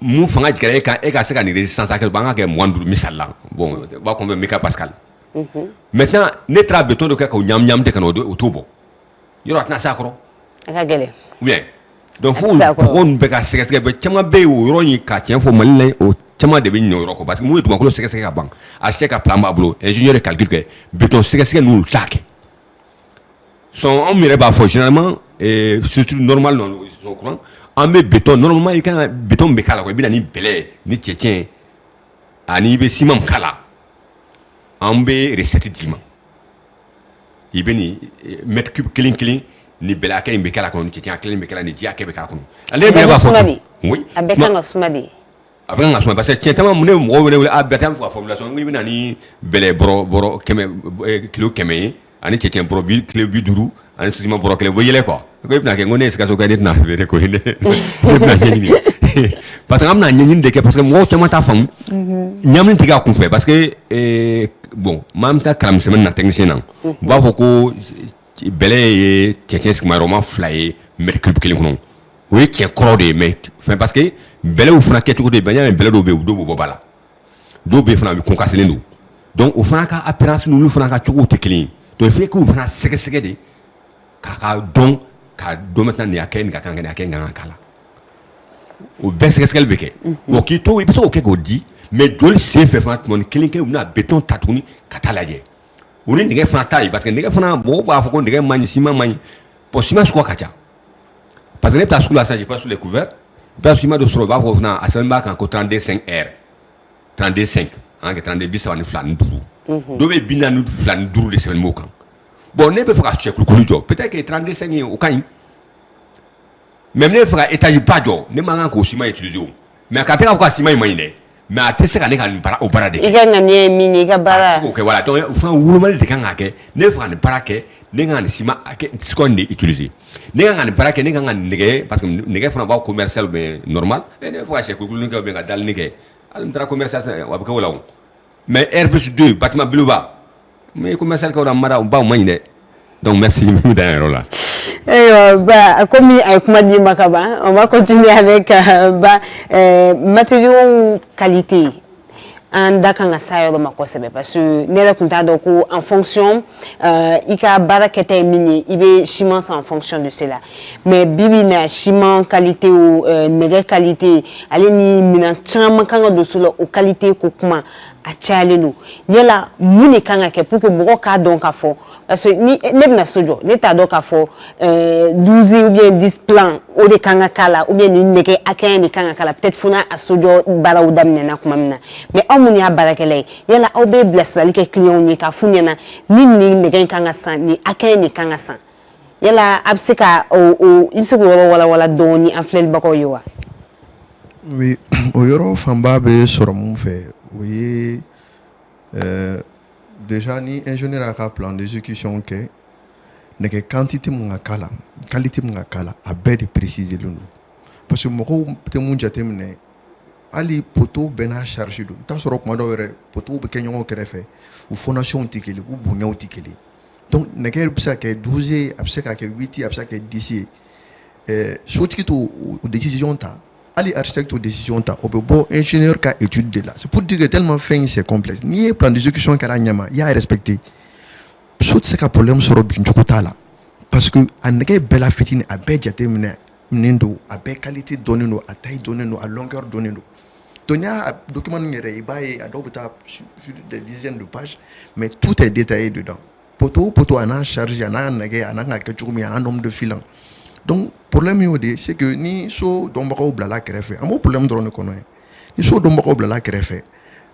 mu fanga jikere kan e ka se ka ni résistance à quel banga ke mwandu misal la bon ba ko be Pascal. Maintenant, ne tra béton de ko nyam de kanodo autobo. Yoro atna sakro. Aka gele. Bien. Donc faut on be ka sege be chama be yoro ni ka tien fo malin o chama de be nyoro ko parce que mu to ko sege ka ban. Acheter ka plan bablo ingénieur de calcul que béton sege nous chaque. Son on mire ba fo généralement et surtout normal non son courant. En béton normalement il kan béton be kala ko bi ni belé ni tchétien ani be ciment kala. Ambe recette dima ibeni mètre cube clean ni bela kay mbe kala ko ni tian clean mbe kala ni dia ke be ka ko ale me ba fo oui abeka ngasumadi abeka ngasumadi parce que tientama mu ne mo wele abetam fo formulation ngi bina ni bele boro keme kilo keme ani tientien boro bi kilo bi duru ani sima boro kele bo yele ko bina ke ngone ska so ka dit na be ko hinde parce que amna nyin de ke parce que mo tiama ta fam nyam tiga ku fe parce que bon mam ta kalam semaine na technicien nan ba fo ko belé tien skma roman fly mètre cube kelen kono oui tien crode mais enfin parce que belé ou fana ketu de banya belé do be do bo bala do be fana bi konkasele ndo donc au fana ka apparence nous fana ka tuko te clean donc fait que fana sege de ka don maintenant ni aken ka kan aken ngana kala o be sege beke o ki to bi so o ke go di mais dole se fait fana mon clean ke na béton tatuni katalaje o ni ngé fana taille parce que ngé fana bo ba fo ko ngé mani ciment mani pour ciment quoi kacha parce que les places là ça je pas sur les couverts place ciment de solo ba fo na asemba kan ko 35 r 35 en 32 bis wani flan duru do be bina nu flan duru de semaine mokan bon ne be fo ka check lu jo peut-être que 35 au kan même ne fo ka étage pas jo ne manga ko ciment utiliser mais quand tu as ciment mani mais ate se ka ne ka para o para de i ka ngani mini ka bara OK voilà donc enfin wulumal de kan ake ne fa ne para ke ne ngani ciment ake skonde utiliser ne ngani para ke ne ngani nege parce que nege fa ba commercial mais normal et ne fa check lu nge be ga dal nege al mtra commercial wa ba ko law mais R+2 bâtiment Bilouba mais commercial ko mara ba mani de donc merci d'ailleurs là. Comme dit Makaba, on va continuer avec matériaux qualité. En dakanga sayo do makosebe parce que nela kunta doko en fonction ika barakete mini ibe ciment en fonction de cela mais bibi na ciment qualité ou nege qualité ale ni mina chama kanga do solo o qualité ko kuma a chalelu yela muni kanga ke pour que boko ka donc afo parce que ni nebna sojo ne ta donc afo 12 ou bien 10 plans ou de kanga kala ou bien ni nege aken ni kanga kala peut-être funa a sojo bara ou damne na kuma mina mais muni a barakele yela obe bless la like client ni ka funyana ni nege kanga san ni aken ni kanga san yela abseka o imse ko wala doni en flel bako yowa oui o yoro famba be soro mun fe oui déjà ni ingénieur a plan d'exécution que nege quantité mun akala qualité mun akala a be de préciser le parce que moko te mun jatemne ali poto bena chargé do ta soro kuma do were poto be kenyo kerefe ou fondation tikeli ou bunya tikeli donc nege bisa ke 12 abseka ke 8 abseka ke 10 soti to décision ta ali architecte aux décisions ta au bon ingénieur qui étude de là c'est pour dire que tellement fin c'est complexe ni plan d'exécution kara nyama il y a respecté sauf c'est un problème sur binjukuta là parce que aneke bella fitine a be jatemne mnindo a be qualité donné no a taille donné no a longueur donné no Tonya document numérique bail a d'obta sur des dizaines de pages mais tout est détaillé dedans poto ana charge ana nage ana ka chukumi ana nombre de filants. Donc, le problème, c'est que ni so dombako blala kerefe. Amo problème drone kono. Ni so dombako blala kerefe.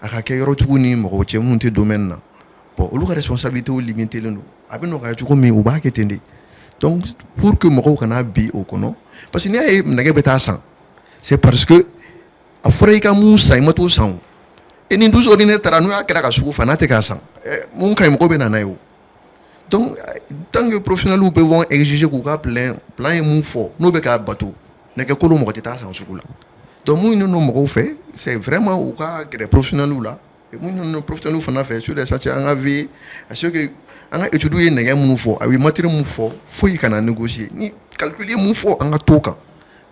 Aka yoro tuku ni mo che monte domaine na. Bon, olu ka responsabilité ou limité le no. Abi no ka tuku mi u ba ketende. Donc, pour que mo kana bi o kono, parce que ni ay nage beta san. C'est parce que a fore ka mu sa imoto san. et ni 12 ordinaires tara nous a kera ka sugu fana te ka san mun kay mo be na yo donc tant que professionnels ou peuvent exiger qu'on a plein et mon fort nous be ka bateau ne que kolo mo ta san sugu la donc mun no mo fait c'est vraiment au cas que les professionnels là et mun no professionnels fana fait sur les chantiers en avis à ce que on a étudié ne ga mun fort avec matériel mun fort faut y kana négocier ni calculer mun fort en toka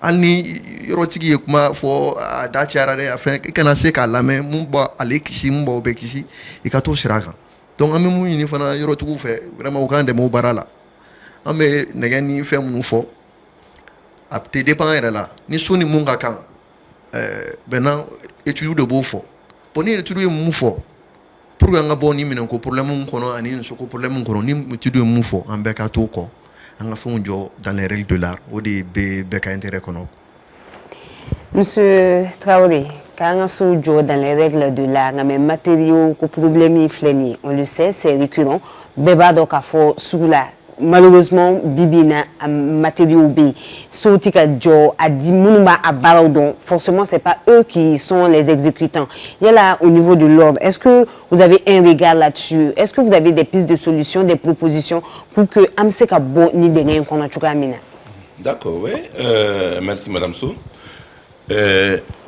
ani yorotigi kuma fo da tiara de afin kana se ka lamɛ mun ba ale kisi mun ba o bɛ kisi i ka to sira kan donc an bɛ mun ɲini fana yɔrɔtigiw fɛ vraiment u k'an dɛmɛ o baara la an bɛ nɛgɛ ni fɛn minnu fɔ a tɛ dépend yɛrɛ la ni so ni mun ka kan maintenant étude de b'o fɔ bon ni étude ye mun fɔ pour que an ka bɔ ni minɛnko problème mun kɔnɔ ani nsoko problème mun kɔnɔ ni étude ye mun fɔ an bɛɛ ka to kɔ. Dans les règles de l'art ou des béca intérêt qu'on a. Monsieur Traoré, quand on se joue dans les règles de l'art, on a des matériaux, des problèmes, on le sait, c'est récurrent. Béba donc a fait sous la malheureusement bibina matériaux b sauti ka jo a dit mounuma à barodon forcément c'est pas eux qui sont les exécutants. Il y a là au niveau de l'ordre, est-ce que vous avez un regard là-dessus, est-ce que vous avez des pistes de solutions, des propositions pour que amseka bon ni de rien qu'on a tout amina? D'accord, oui, merci Madame So.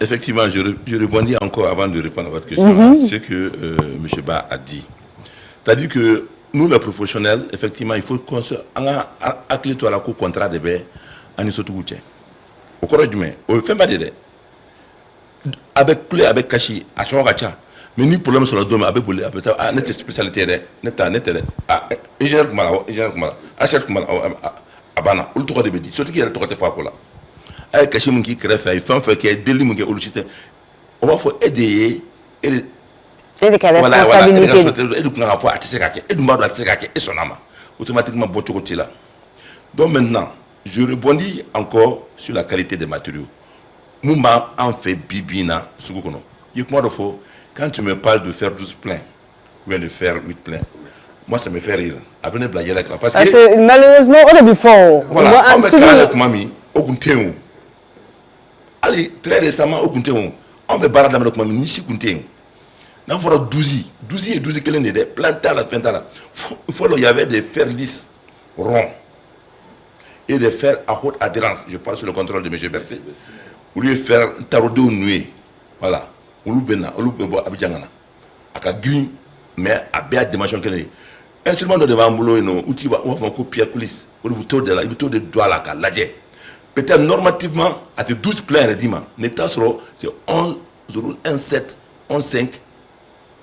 Effectivement, je rebondis encore avant de répondre à votre question ce que M. Ba a dit, c'est-à-dire que nous, les professionnels, effectivement, il faut qu'on se acclé à la cour contrat de bain en Isotougouche. Au cours du mai, on ne fait pas de avec clé, avec cachet, à son gacha. Mais ni problème sur le dôme, avec boulé, avec notre spécialité, notre ingénieur Kumala, achète Kumala, Abana, ou le droit de bédi, surtout qu'il y a le droit de faire pour là. Avec cachet, mon qui crée, il faut faire qu'il y ait des limites au luchité. On va faut aider et automatiquement là. Donc maintenant, je rebondis encore sur la qualité des matériaux. Moumba en fait bibina sugukono. Quand tu me parles de faire 12 pleins ou bien de faire 8 pleins, moi ça me fait rire. Après blaguer avec la parce que malheureusement on a vu fort. Voilà, on me parle avec mamie au Kuntéon. Allez, très récemment au Kuntéon, on me barre avec mamie nichi Kuntéon. Dans le 12 et 12 qui l'ont plein de temps, il y avait des fers lisses ronds et des fers à haute adhérence. Je parle sur le contrôle de M. Berthet. Au lieu de faire tarodé ou nué, voilà. Au lieu de Abidjangana. À green, mais à bien dimension qu'elle est. Instrument de devant boulot, outil, on va copier à coulisses. Au lieu de doigts là, à l'adjet. Peut-être normativement, à 12 pleins, l'état c'est 11, 17, 11, 5.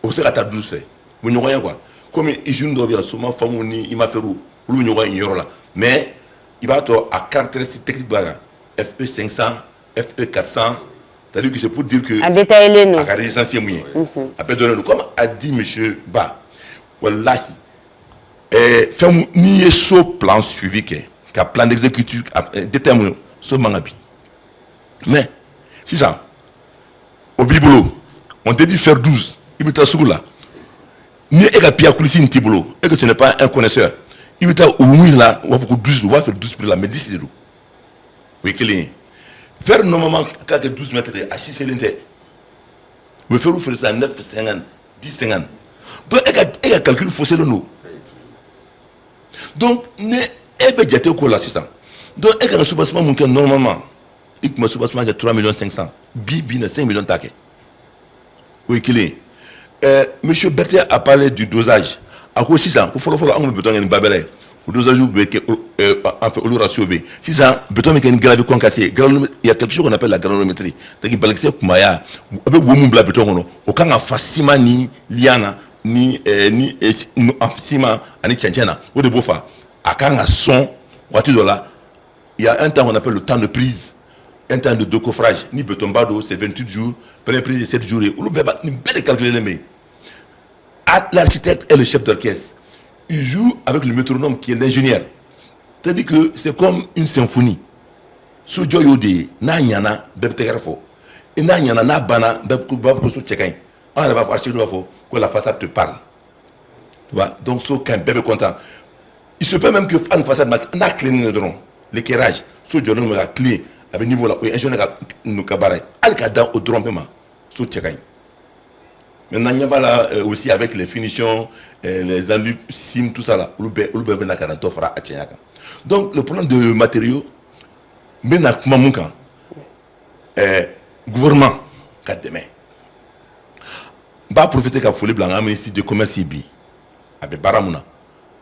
Au sera à 12 fait. Vous n'avez rien quoi. Comme il joue une souvent il m'a fait où il y aura là. Mais il va à caractéristiques techniques FE 500, FE 400. C'est-à-dire que c'est pour dire que. À détailler nous. À résistance moyen. Après donner nous comme a dit M. Ba. Wallahi. Fait ni ce plan suivi qu'un plan d'exécution déterminé ce mangabi. Mais c'est ça. Au bibolo, on te dit faire 12. Il me t'a là. Ni ega pia kulisi ntibolo. Et que tu n'es pas un connaisseur. Il me t'a ouï là, on va faire 12, on va faire 12 prix là, mais 10 euros. Oui, qu'il est. Faire normalement 12 mètres à 6 cylindres. Me faire faire ça 9, 50, 10, 50. Donc, ega calcul faussé le nous. Donc, ne ebe diate ko l'assistant. Donc, ega un soubassement mon normalement. Il me soubassement de 3 500 000. Bi 5 millions taquet. Oui, qu'il est. Monsieur Berthet a parlé du dosage. À quoi 600 il faut un béton et une babelle. Le dosage en fait, au ratio B. 600 béton et une gravité concassée. Il y a quelque chose qu'on appelle la granulométrie. C'est-à-dire que c'est comme ça. Avec le béton, au cas où facilement ni liana, ni facilement ni tchanchana, ou de bofa. À quand un son, il y a un temps qu'on appelle le temps de prise. Un temps de décoffrage, ni béton bado, c'est 28 jours, première prise de 7 jours, ou le bébé, une belle calculer les mains. L'architecte est le chef d'orchestre. Il joue avec le métronome qui est l'ingénieur. C'est-à-dire que c'est comme une symphonie. So joyo de na nyana beb tegrafo. Et na nyana na bana beb kubav ko so tchekai. On va voir si que la façade te parle. Tu vois? Donc so qu'un bébé content. Il se peut même que une façade na clé ne donne l'éclairage. So joyo la clé à niveau là, un jeune nous cabaret, al cadre au drompement, sous tchèque. Maintenant, il y a là aussi avec les finitions, les enduits, sim, tout ça là. Donc, le problème de matériaux, gouvernement, demain. Bah profiter qu'à folie blanc, ministre de commerce ibi, avec Baramuna,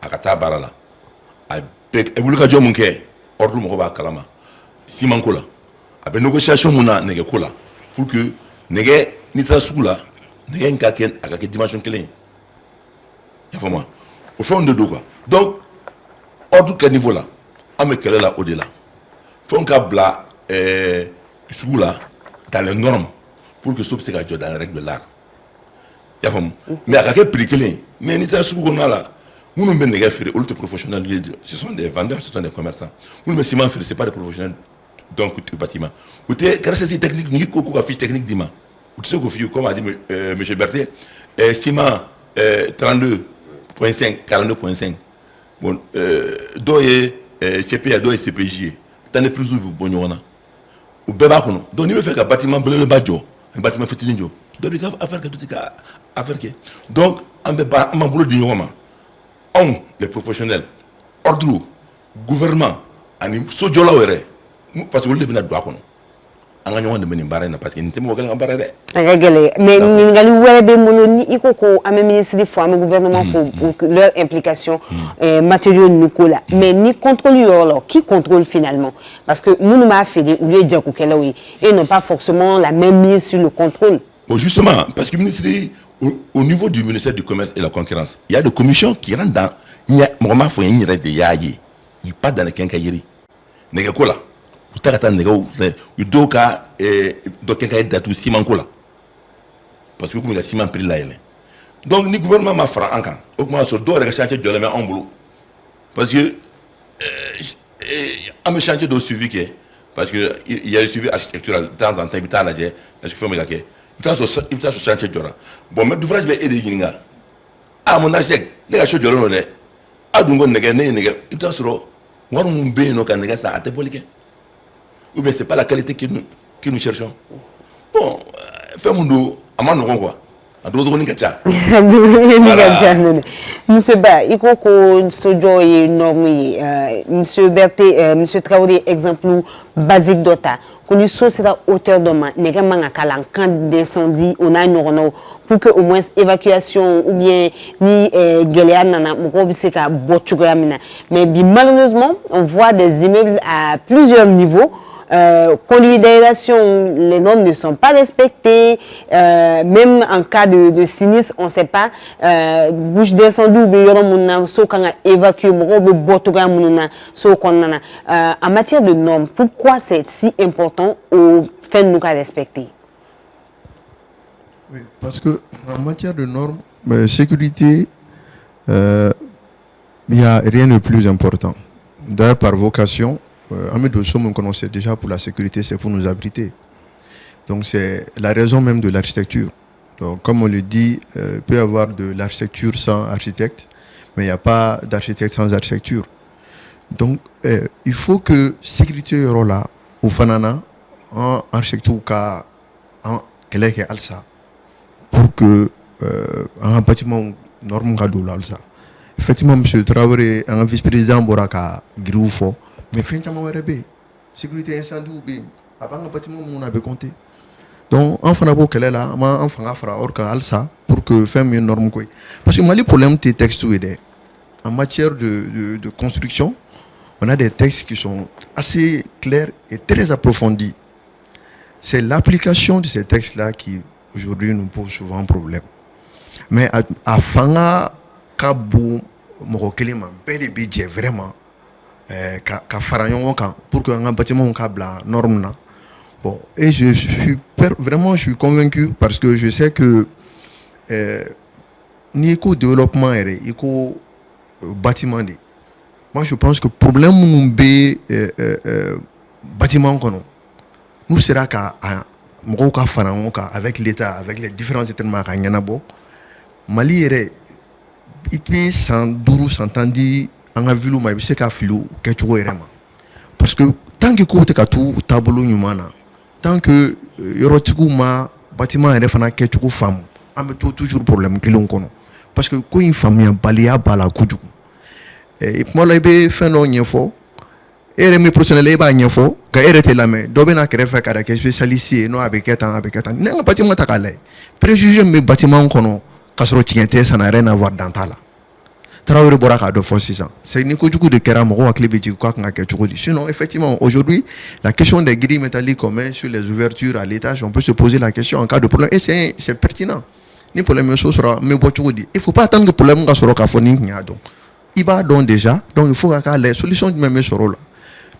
Akata Barala, avec Ebuluka Jomunke, ordre Mokoba Kalama, Simankola, avec négociation Muna Negekola, pour que Nege Nitra Soula, Nege Nkaken, avec dimension clé. Y'a au fond de deux quoi. Donc, ordre quel niveau là, on me calait là au-delà. Faut qu'on bla Soula dans les normes pour que ce soit dans les règles de l'art. Mais à quel prix mais Nitra Soula là, nous ne sommes pas des professionnels, ce sont des vendeurs, ce sont des commerçants. Nous ne sommes pas des professionnels donc du bâtiment. Vous avez une technique, une fiche technique d'IMA. Vous savez, comme a dit M. Berthet, ciment 32.5, 42.5. Bon, doye CPA, doye CPJ. T'en es plus ou moins. Ou bébé, donc il veut faire un bâtiment bleu, un bâtiment fétininho. Donc il faut faire que tout est à faire. Donc, on va boulot du les professionnels, ordre, gouvernement, sojola were, parce que vous devez être droit. On a de mener parce que nous sommes en barre. Mais nous avons dit que le ministre des Femmes, le gouvernement, pour leur implication matérielle nous colle. Mais ni contrôle qui contrôle finalement, parce que nous nous avons fait des et non pas forcément la même mise sur le contrôle. Bon, justement, parce que le ministre au niveau du ministère du Commerce et de la Concurrence, il y a des commissions qui rentrent dans. Il n'y a pas dans les quincailleries. Il y a quoi là? Il y a des ciment parce que le ciment pris là. Donc, le gouvernement m'a fait un camp. Sur deux chantiers de la en boulot. Parce que on me chantier de suivi parce que il y a le suivi architectural de temps en temps. Il y a là, est-ce qu'il faut me gagner? Il y a ce chantier de là. Bon, mais l'ouvrage va aider les gens. Ah, mon architecte, les gars, je suis de l'honneur. Ah, donc on nègre, il y a sur on bien nos candidat ça à te poliquer. Ou bien c'est pas la qualité que nous cherchons. Bon, fais-moi à mon quoi. À d'autres on Monsieur Ba, il faut que sojo est normé. Monsieur Berthet, Monsieur Traoré, exemple basique d'ota. Qu'on y soit à hauteur de main, n'est-ce pas en cas d'incendie, on a une pour que au moins évacuation ou bien ni guéléana mais malheureusement on voit des immeubles à plusieurs niveaux. Conduite d'aération, les normes ne sont pas respectées, même en cas de sinistre, on ne sait pas, bouche d'incendie ou bien évacuer, en matière de normes, pourquoi c'est si important au fait de nous respecter? Oui, parce que en matière de normes, sécurité, il n'y a rien de plus important. D'ailleurs, par vocation, Ahmed Osso, on connaissait déjà pour la sécurité, c'est pour nous abriter. Donc c'est la raison même de l'architecture. Donc comme on le dit, il peut y avoir de l'architecture sans architecte, mais il n'y a pas d'architecte sans architecture. Donc il faut que sécurité soit là, au Fanana, en architecture, en Keleke Alsa, pour que un bâtiment norme là ça. Effectivement, M. Traoré, un vice-président Boraka Giroufo, mais fin de mois sécurité incendie ou bien avant un bâtiment on avait compté. Donc on fait un qu'elle est là, on fait un fera orca alsa pour que faire une norme quoi. Parce que moi le problème des textes en matière de construction, on a des textes qui sont assez clairs et très approfondis. C'est l'application de ces textes-là qui aujourd'hui nous pose souvent problème. Mais à Fanga Kabou Morokelima, bel budget vraiment. Pour qu'un bâtiment câble norme. Bon, et je suis convaincu parce que je sais que l'éco développement et l'éco bâtiment, moi je pense que le problème bâtiment nous sera avec l'État, avec les différents états Mali est 112 110 en a vu le maïs qu'à filou parce que tant que côté tout tableau humana tant que yorotiku ma bâtiment est refana ketchuku femme an bɛ to toujours problème kelen kɔnɔ parce que ko in faamuyabaliya b'a la kojugu kuma la i bɛ fɛn dɔ ɲɛfɔ e yɛrɛ min professionnel e b'a ɲɛfɔ nka e yɛrɛ tɛ lamɛn dɔ bɛ na kɛrɛfɛ ka kɛ spécialiste ye n'o a bɛ kɛ tan a bɛ kɛ tan ni an ka bâtiment ta k'a lajɛ préjugé min bɛ bâtiment kɔnɔ k'a sɔrɔ tiɲɛ tɛ ça n'a rien à voir dans ta la Traoré bɔra k'a dɔ fɔ sisan c'est ni kojugu de kɛra mɔgɔw hakili bɛ jigin k'a kan ka kɛ cogo di sinon effectivement aujourd'hui la question des grilles métalliques qu'on met sur les ouvertures à l'étage on peut se poser la question en cas de problème et c'est pertinent ni problème so sɔrɔ n bɛ bɔ cogo di il faut pas attendre que problème ka sɔrɔ k'a fɔ ni n y'a dɔn i b'a dɔn déjà donc il faut ka k'a lajɛ solution jumɛn bɛ sɔrɔ o la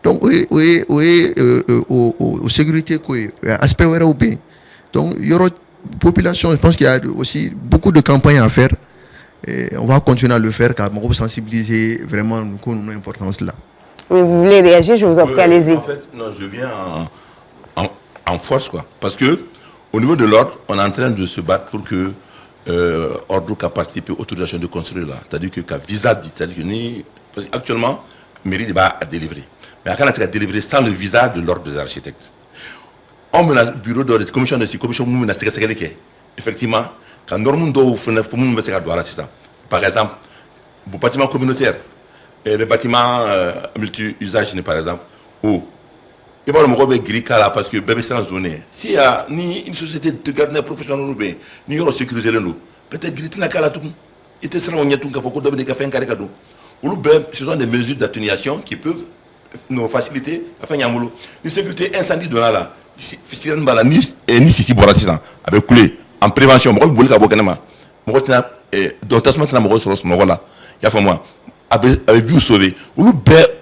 donc o sécurité ko ye aspect wɛrɛw bɛ yen donc yɔrɔ population je pense qu'il y a aussi beaucoup de campagnes à faire et on va continuer à le faire car on va sensibiliser vraiment nos importance là. Oui, vous voulez réagir, je vous en prie, allez-y. En fait, non, je viens en force quoi, parce que au niveau de l'ordre, on est en train de se battre pour que ordre qui a participé à l'autorisation de construire là, c'est-à-dire que visa dit, c'est-à-dire que actuellement, mairie va à délivrer, mais quand on a délivré sans le visa de l'ordre des architectes. On a le bureau de commission de commission effectivement quand normalement par exemple le bâtiment communautaire et le bâtiment multi-usage par exemple où il va le gris là parce que bébé c'est en zone s'il y a ni une société de garde professionnel ni il y aura sécurisé le nous peut-être gris n'a qu'à la tout il te sera on y a tout qu'il faut qu'on donne des cafés en carré cadeau ou ce sont des mesures d'atténuation qui peuvent nous faciliter à faire un une sécurité incendie de là si ni si bon assistant avec coulé en prévention moi vous voulez qu'à moi donc tas maintenant moi sur ce là il y a fait moi avec vu sauver ou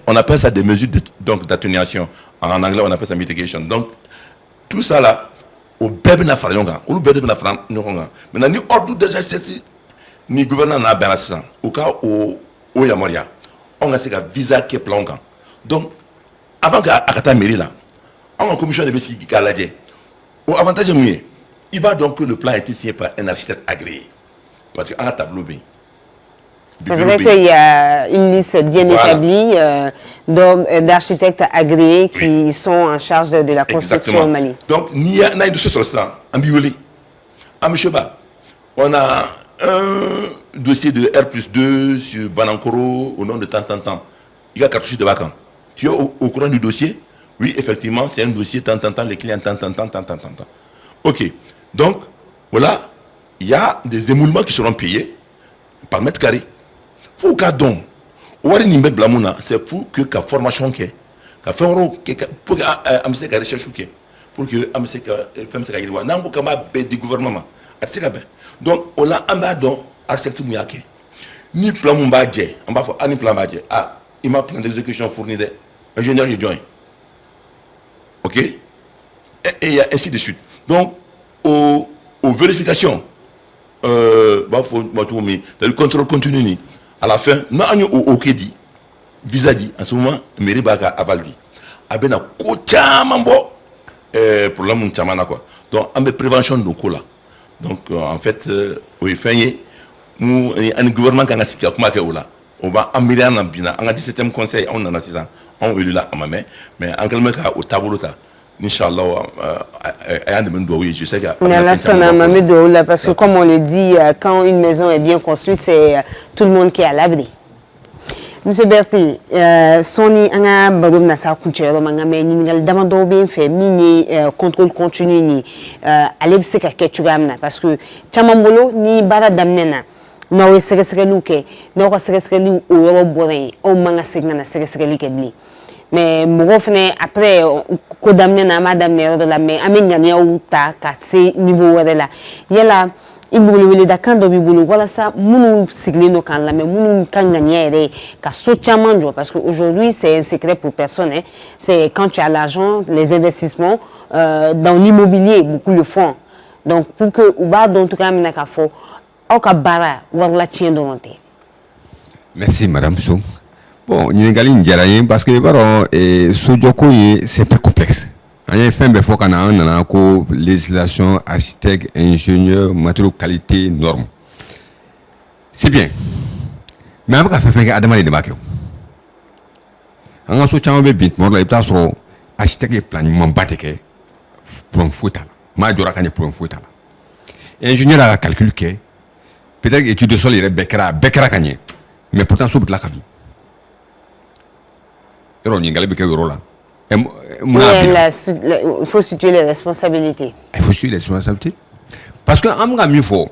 on appelle ça des mesures donc d'atténuation en anglais on appelle ça mitigation donc tout ça là au bébé na farionga ou bébé na farionga maintenant ni ordre déjà ni gouverneur na ben assistant au cas au yamoria on a ce visa qui est plan donc avant qu'à ta mairie là en commission de Bessie qui a l'adjet. Au avantage mieux, il va donc que le plan a été signé par un architecte agréé. Parce qu'en tableau B. C'est vrai qu'il y a une liste bien établie d'architectes agréés qui sont en charge de la construction au Mali. Donc, il y a un dossier sur ça, en biolé. À M. Ba, on a un dossier de R+2 sur Banankoro au nom de tant. Il y a cartouche de vacances. Tu es au courant du dossier? Oui, effectivement, c'est un dossier, les clients, Ok. Donc, voilà, il y a des émoulements qui seront payés par mètre carré. Pour qu'à donc, c'est pour que la formation qui est, pour que la recherche qui est, pour que la du gouvernement. Donc, on a un badon, architecture miyake. Ni plan mbadje, on va faire un plan mbadje. Ah, il m'a plan d'exécution fourni des ingénieurs et joint. Ok, et ainsi de suite. Donc, aux vérifications, le contrôle continu, à la fin, nous avons OK dit, visa dit, en ce moment, mairie baga avaldi. Abena kochamambo pour la mountamana quoi. Donc, on a prévention de quoi là. Donc, en fait, oui, nous, un gouvernement qui a signé comme là. On va amener un bina. On a 17e conseil, on en a 6 ans. On est là à ma main, mais en quelque sorte au tableau là, Inch'Allah, je sais qu'il y a parce que comme on le dit, quand une maison est bien construite, c'est tout le monde qui est à l'abri. Monsieur Berti, Sony anga bagum na sa kunchero manga me ningal damando bien fait mini contrôle continu ni alebse ka kechugamna parce que chamambolo ni bara damnena no we sere luke no ko sere lu o yoro borin o manga signa na sere like bli mais mo fene après ko damnena ma damnero de la mais amengania uta ka se niveau wala la yela ibulu wele da kan do bibulu wala sa munu sigle no kan la mais munu kan gagnere ka so chamanjo parce que aujourd'hui c'est un secret pour personne hein. C'est quand tu as l'argent les investissements dans l'immobilier beaucoup le font donc pour que uba don tout cas minaka fo merci madame Sow. Bon, nous avons parce que c'est un peu complexe. Il y a fait une législation, architecte, ingénieur, matériaux, qualité, normes. C'est bien. Mais on a fait un peu de débat. On a fait un peu de débat. Architecte et plan, pour un foot. Majora pour un foot. ingénieur a calculé que peut-être que l'étude de sol il est Bekara gagné, mais pourtant sous la cabine. Il faut situer les responsabilités. Il faut situer les responsabilités. Parce que on mieux fort.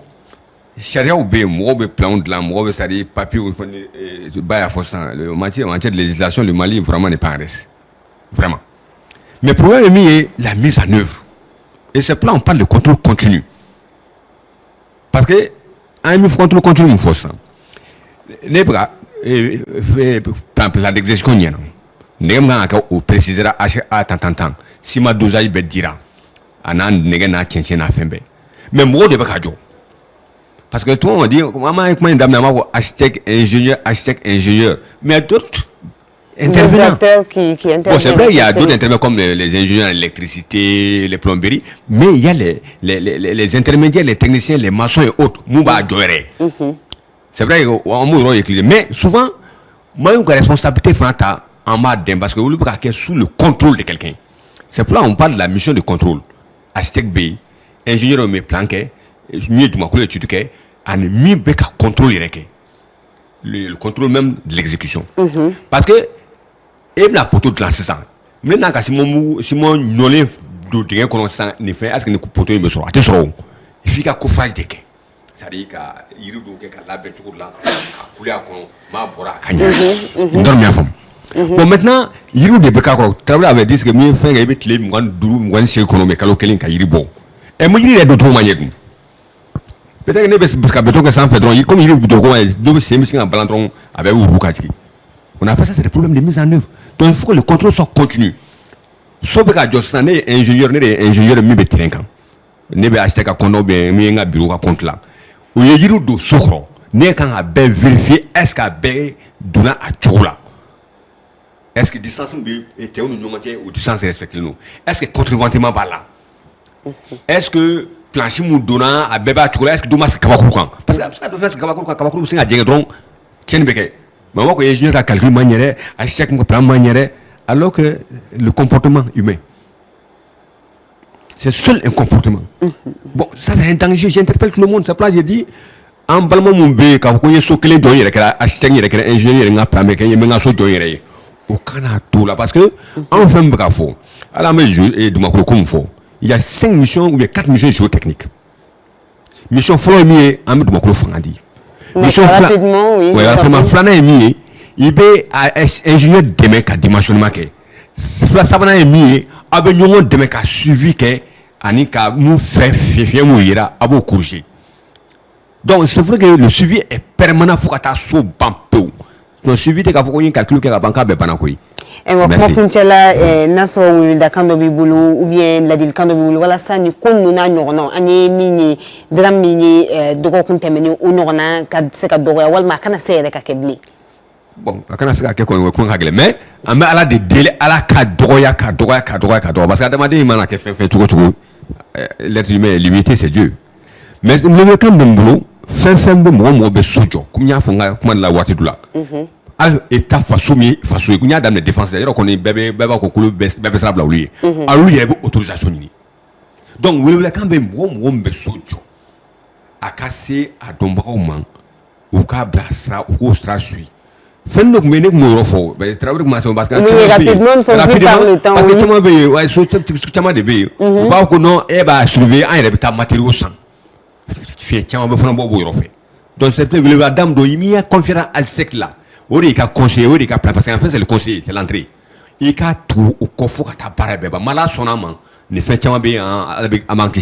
Charia ou bien moi be plan de la moi be c'est papier ou bah le matière de législation le Mali vraiment n'est pas en reste. Vraiment. Mais le problème est la mise en œuvre. Et ce plan, on parle de contrôle continu. Parce que, un contrôle continu, il faut ça. Les bras, plan d'exécution, il y a. On précisera à tant. Si ma douzaille be dira, anan negena tient à faire. Mais moi, de bacadjo. Parce que tout le monde dit, comment une dame architecte, ingénieur. Mais d'autres. Intervenants. Qui interviennent. Bon, c'est vrai, il y a d'autres intervenants comme les ingénieurs en électricité, les plomberies, mais il y a les intermédiaires, les techniciens, les maçons et autres. C'est vrai, mais souvent, moi, j'ai une responsabilité en madame parce que vous êtes sous le contrôle de quelqu'un. C'est pour là qu'on parle de la mission de contrôle. Architecte B, ingénieur me planqué, mieux de ma collègue étude que, en mieux qu'à contrôler le contrôle même de l'exécution. Parce que et la poteau de l'assistant. Maintenant, si mon nolé de rien qu'on sent ne fait, est-ce que nous poteau me sera il faut qu'à coffrage de quai. Ça dit qu'à il do que la bête là à couler à con ma bora kanya. Dormir femme. Bon maintenant, il de beka ko travailler avec dit que mieux faire et mettre les moi c'est économique alors quelqu'un qui il bon. Et moi il est d'autres manières. Peut-être que ne parce que béton que ça fait donc comme il est de c'est monsieur en balantron avec vous bukati. On appelle ça c'est des problèmes de mise en œuvre. Donc il faut que le contrôle soit continu. Sauf que Jossan est ingénieur mi betrenkan. Ne be acheter ka kono be mi nga bureau ka compte là. O yejiru do sokro. Ne kan a ben vérifier est-ce qu'a ben dona a choula. Est-ce que distance bi était on nous manquait ou distance respecter nous. Est-ce que contreventement par là. Est-ce que plancher mou dona a beba choula est-ce que doma se kabakuru kan. Parce que ça doit faire kabakuru c'est nga djenge donc tienne beke. Mais moi, quand ingénieur a calculé manière, à chaque plan manière, alors que le comportement humain, c'est seul un comportement. Bon, ça c'est un danger. J'interpelle tout le monde. Ça place, j'ai dit, en balma mon bé, quand vous so clé d'oyer, qu'elle a acheté, qu'elle a ingénieur, qu'elle a plamé, qu'elle a so d'oyer. Au Canada, tout là, parce que, en fait, bravo. À la maison, et de ma comme faut. Il y a 5 missions ou bien 4 missions géotechniques. Mission Florimier, en de ma dit. Rapidement, oui. Oui, rapidement, Flana est mis, il est ingénieur demain qu'à dimensionnement. Sabana est mis, avec nous demain qu'à suivi que, Anika nous fait fier, mouillera, à vos courgés. Donc, c'est vrai que le suivi est permanent, il faut que tu sois bampé. Le suivi, c'est qu'il faut qu'on calcule que la banque a besoin de. Et moi, comme tu as naso da kando bibulu ou bien la dil kando bibulu wala sa ni kon nuna non ani mini dram mini dogo kun temeni o nona ka se ka dogo wal ma kana se ka kebli bon kana se ka ke kon hagle mais amma ala de délai ala ka dogo parce que demandé il m'a fait tout l'être humain est limité c'est Dieu mais le kan bimbu fin mo be sojo kumnya fonga kuma la wati dula état façon il y a dans les défenses d'ailleurs qu'on est bébé ça bla lui a lui il y a autorisation ni donc vous voulez quand même moi sojo a casser à dombauma ou ka blassa ou strasui fait donc mener mo rofo ben travailler comme parce que rapidement parce que tu m'as ouais so tu m'as débé ba ko non e ba surveiller en répéta matériaux sans fait tiens on va faire bobo rofé donc c'est vous la dame do il y a conférence à sec là il a conseillé, il a parce qu'en fait c'est le conseiller, c'est l'entrée. Il a tout au coffre à ta barbe, malade son amant, ne fait pas bien à manquer.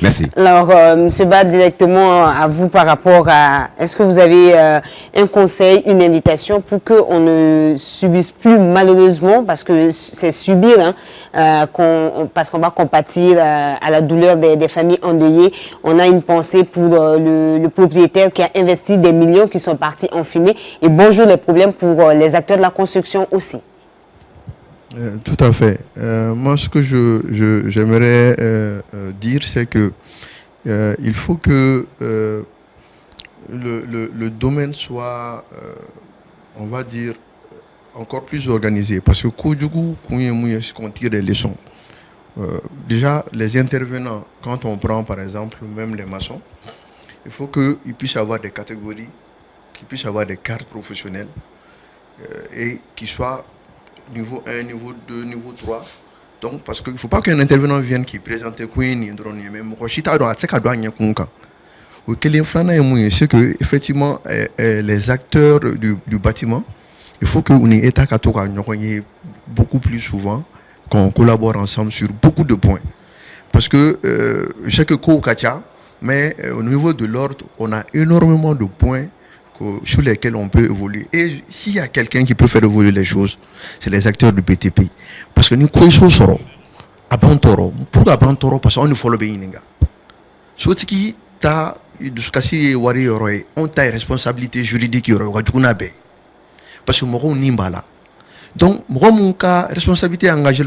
Merci. Alors, M. Bad, directement à vous par rapport à. Est-ce que vous avez un conseil, une invitation pour qu'on ne subisse plus malheureusement, parce que c'est subir, parce qu'on va compatir à la douleur des familles endeuillées. On a une pensée pour le propriétaire qui a investi des millions qui sont partis en fumée. Et bonjour les problèmes pour les acteurs de la construction aussi. Tout à fait. Moi, ce que j'aimerais dire, c'est que il faut que le domaine soit, on va dire, encore plus organisé. Parce que qu'on tire des leçons. déjà, les intervenants, quand on prend par exemple même les maçons, il faut qu'ils puissent avoir des catégories, qu'ils puissent avoir des cartes professionnelles et qu'ils soient niveau 1, niveau 2, niveau 3. Donc, parce qu'il ne faut pas qu'un intervenant vienne qui présente Queen, c'est que effectivement les acteurs du bâtiment, il faut qu'on ait beaucoup plus souvent, qu'on collabore ensemble sur beaucoup de points. Parce que chaque Kacha, mais au niveau de l'ordre, on a énormément de points sur lesquels on peut évoluer. Et s'il y a quelqu'un qui peut faire évoluer les choses, c'est les acteurs du BTP. Parce que nous connaissons Abantoro. Pourquoi Abantoro? Parce qu'on ne follow pas Ininga. Ce qui t'a on t'a une responsabilité juridique. Parce que moi, Nimbala. Donc, moi, mon cas, responsabilité engagée,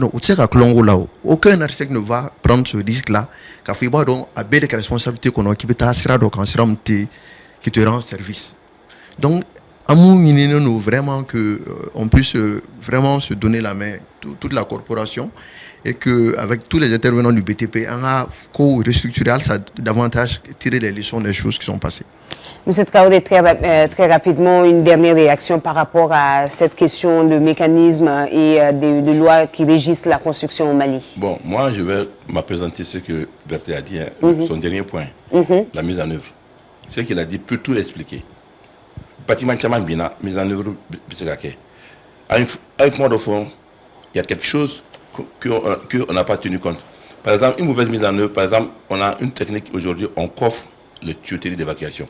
aucun architecte ne va prendre ce risque-là. Car il y a des responsabilités qu'on a qui te rend service. Donc, nous vraiment qu'on puisse vraiment se donner la main, toute la corporation, et qu'avec tous les intervenants du BTP, on a restructuré ça davantage, tirer les leçons des choses qui sont passées. Monsieur Traoré, très rapidement, une dernière réaction par rapport à cette question de mécanisme et de lois qui régissent la construction au Mali. Bon, moi, je vais m'apprécier ce que Berthe a dit, son dernier point, la mise en œuvre. Ce qu'il a dit peut tout expliquer. Bâtiment Tchaman Bina, mise en œuvre, avec moi, de fond, il y a quelque chose qu'on n'a pas tenu compte. Par exemple, une mauvaise mise en œuvre, par exemple, on a une technique aujourd'hui, on coffre les tuyauteries d'évacuation.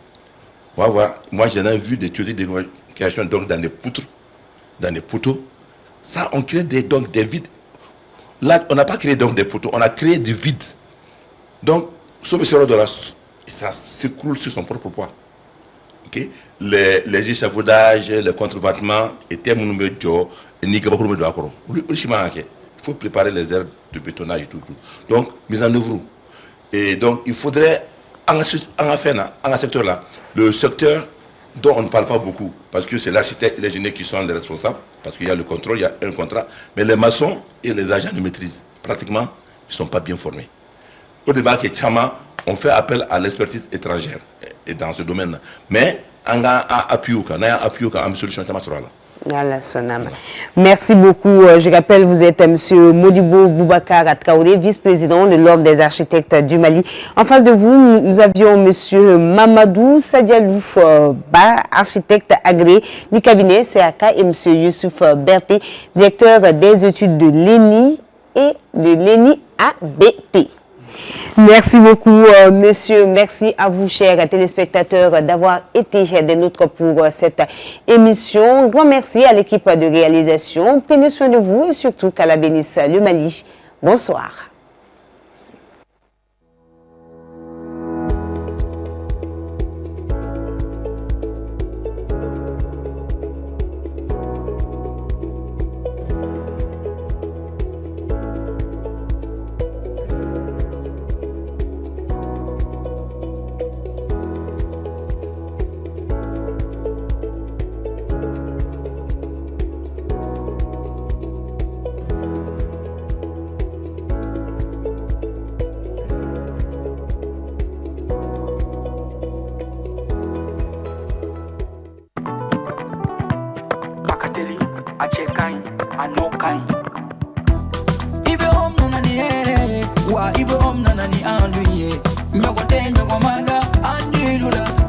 On va voir, moi j'en ai vu des tuyauteries d'évacuation donc dans des poutres, dans des poteaux. Ça, on crée donc des vides. Là, on n'a pas créé donc des poteaux, on a créé des vides. Donc, ce monsieur de là, ça s'écroule sur son propre poids. Okay? Les échafaudages, les contrebattements étaient mon numéro il faut préparer les aires de bétonnage et tout. Donc, mise en œuvre. Et donc, il faudrait, en ce secteur-là, le secteur dont on ne parle pas beaucoup, parce que c'est l'architecte et l'ingénieur qui sont les responsables, parce qu'il y a le contrôle, il y a un contrat, mais les maçons et les agents de maîtrise, pratiquement, ils ne sont pas bien formés. Au débat que Tchama, on fait appel à l'expertise étrangère et dans ce domaine. Mais, on a appuyé à une solution Tchama sur là. Merci beaucoup. Je rappelle, vous êtes M. Modibo Boubacar Traoré, vice-président de l'Ordre des architectes du Mali. En face de vous, nous avions M. Mamadou Sadialou Ba, architecte agréé du cabinet CAK, et M. Youssouf Berté, directeur des études de l'ENI et de l'ENI ABT. Merci beaucoup, monsieur. Merci à vous, chers téléspectateurs, d'avoir été des nôtres pour cette émission. Grand merci à l'équipe de réalisation. Prenez soin de vous et surtout qu'Allah bénisse le Mali. Bonsoir.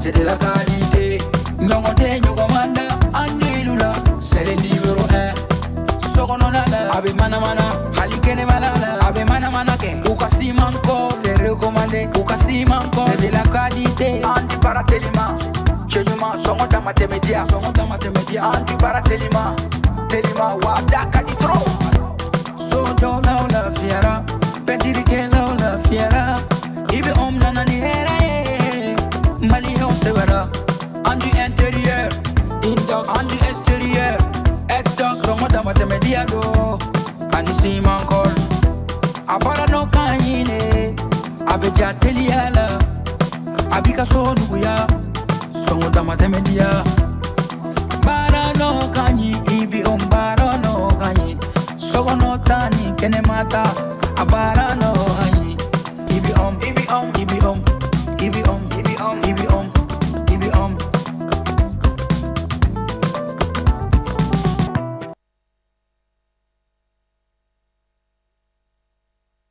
C'est de la qualité. C'est le numéro 1. Sokononala, abe mana mana, halikene malala, abe mana mana ke. Ukasi manko, c'est recommandé. Ukasi manko, c'est de la qualité. Anti paratelima, chenuma, songonta matemedia, Anti paratelima, telima wadaka di tro. So do na la fiera, pentiri ke la fiera. Ibe nana ni hera. Mali on se verra. Andu intérieur, indox, andu extérieur, ex-dox, songonta matemedia do. Anisi mankol, abara no kanyine, abeja teliala, abika so nuya, songonta matemedia. Bara no kanyi, ibi bara no kanyi, sogono tani kene mata, abara no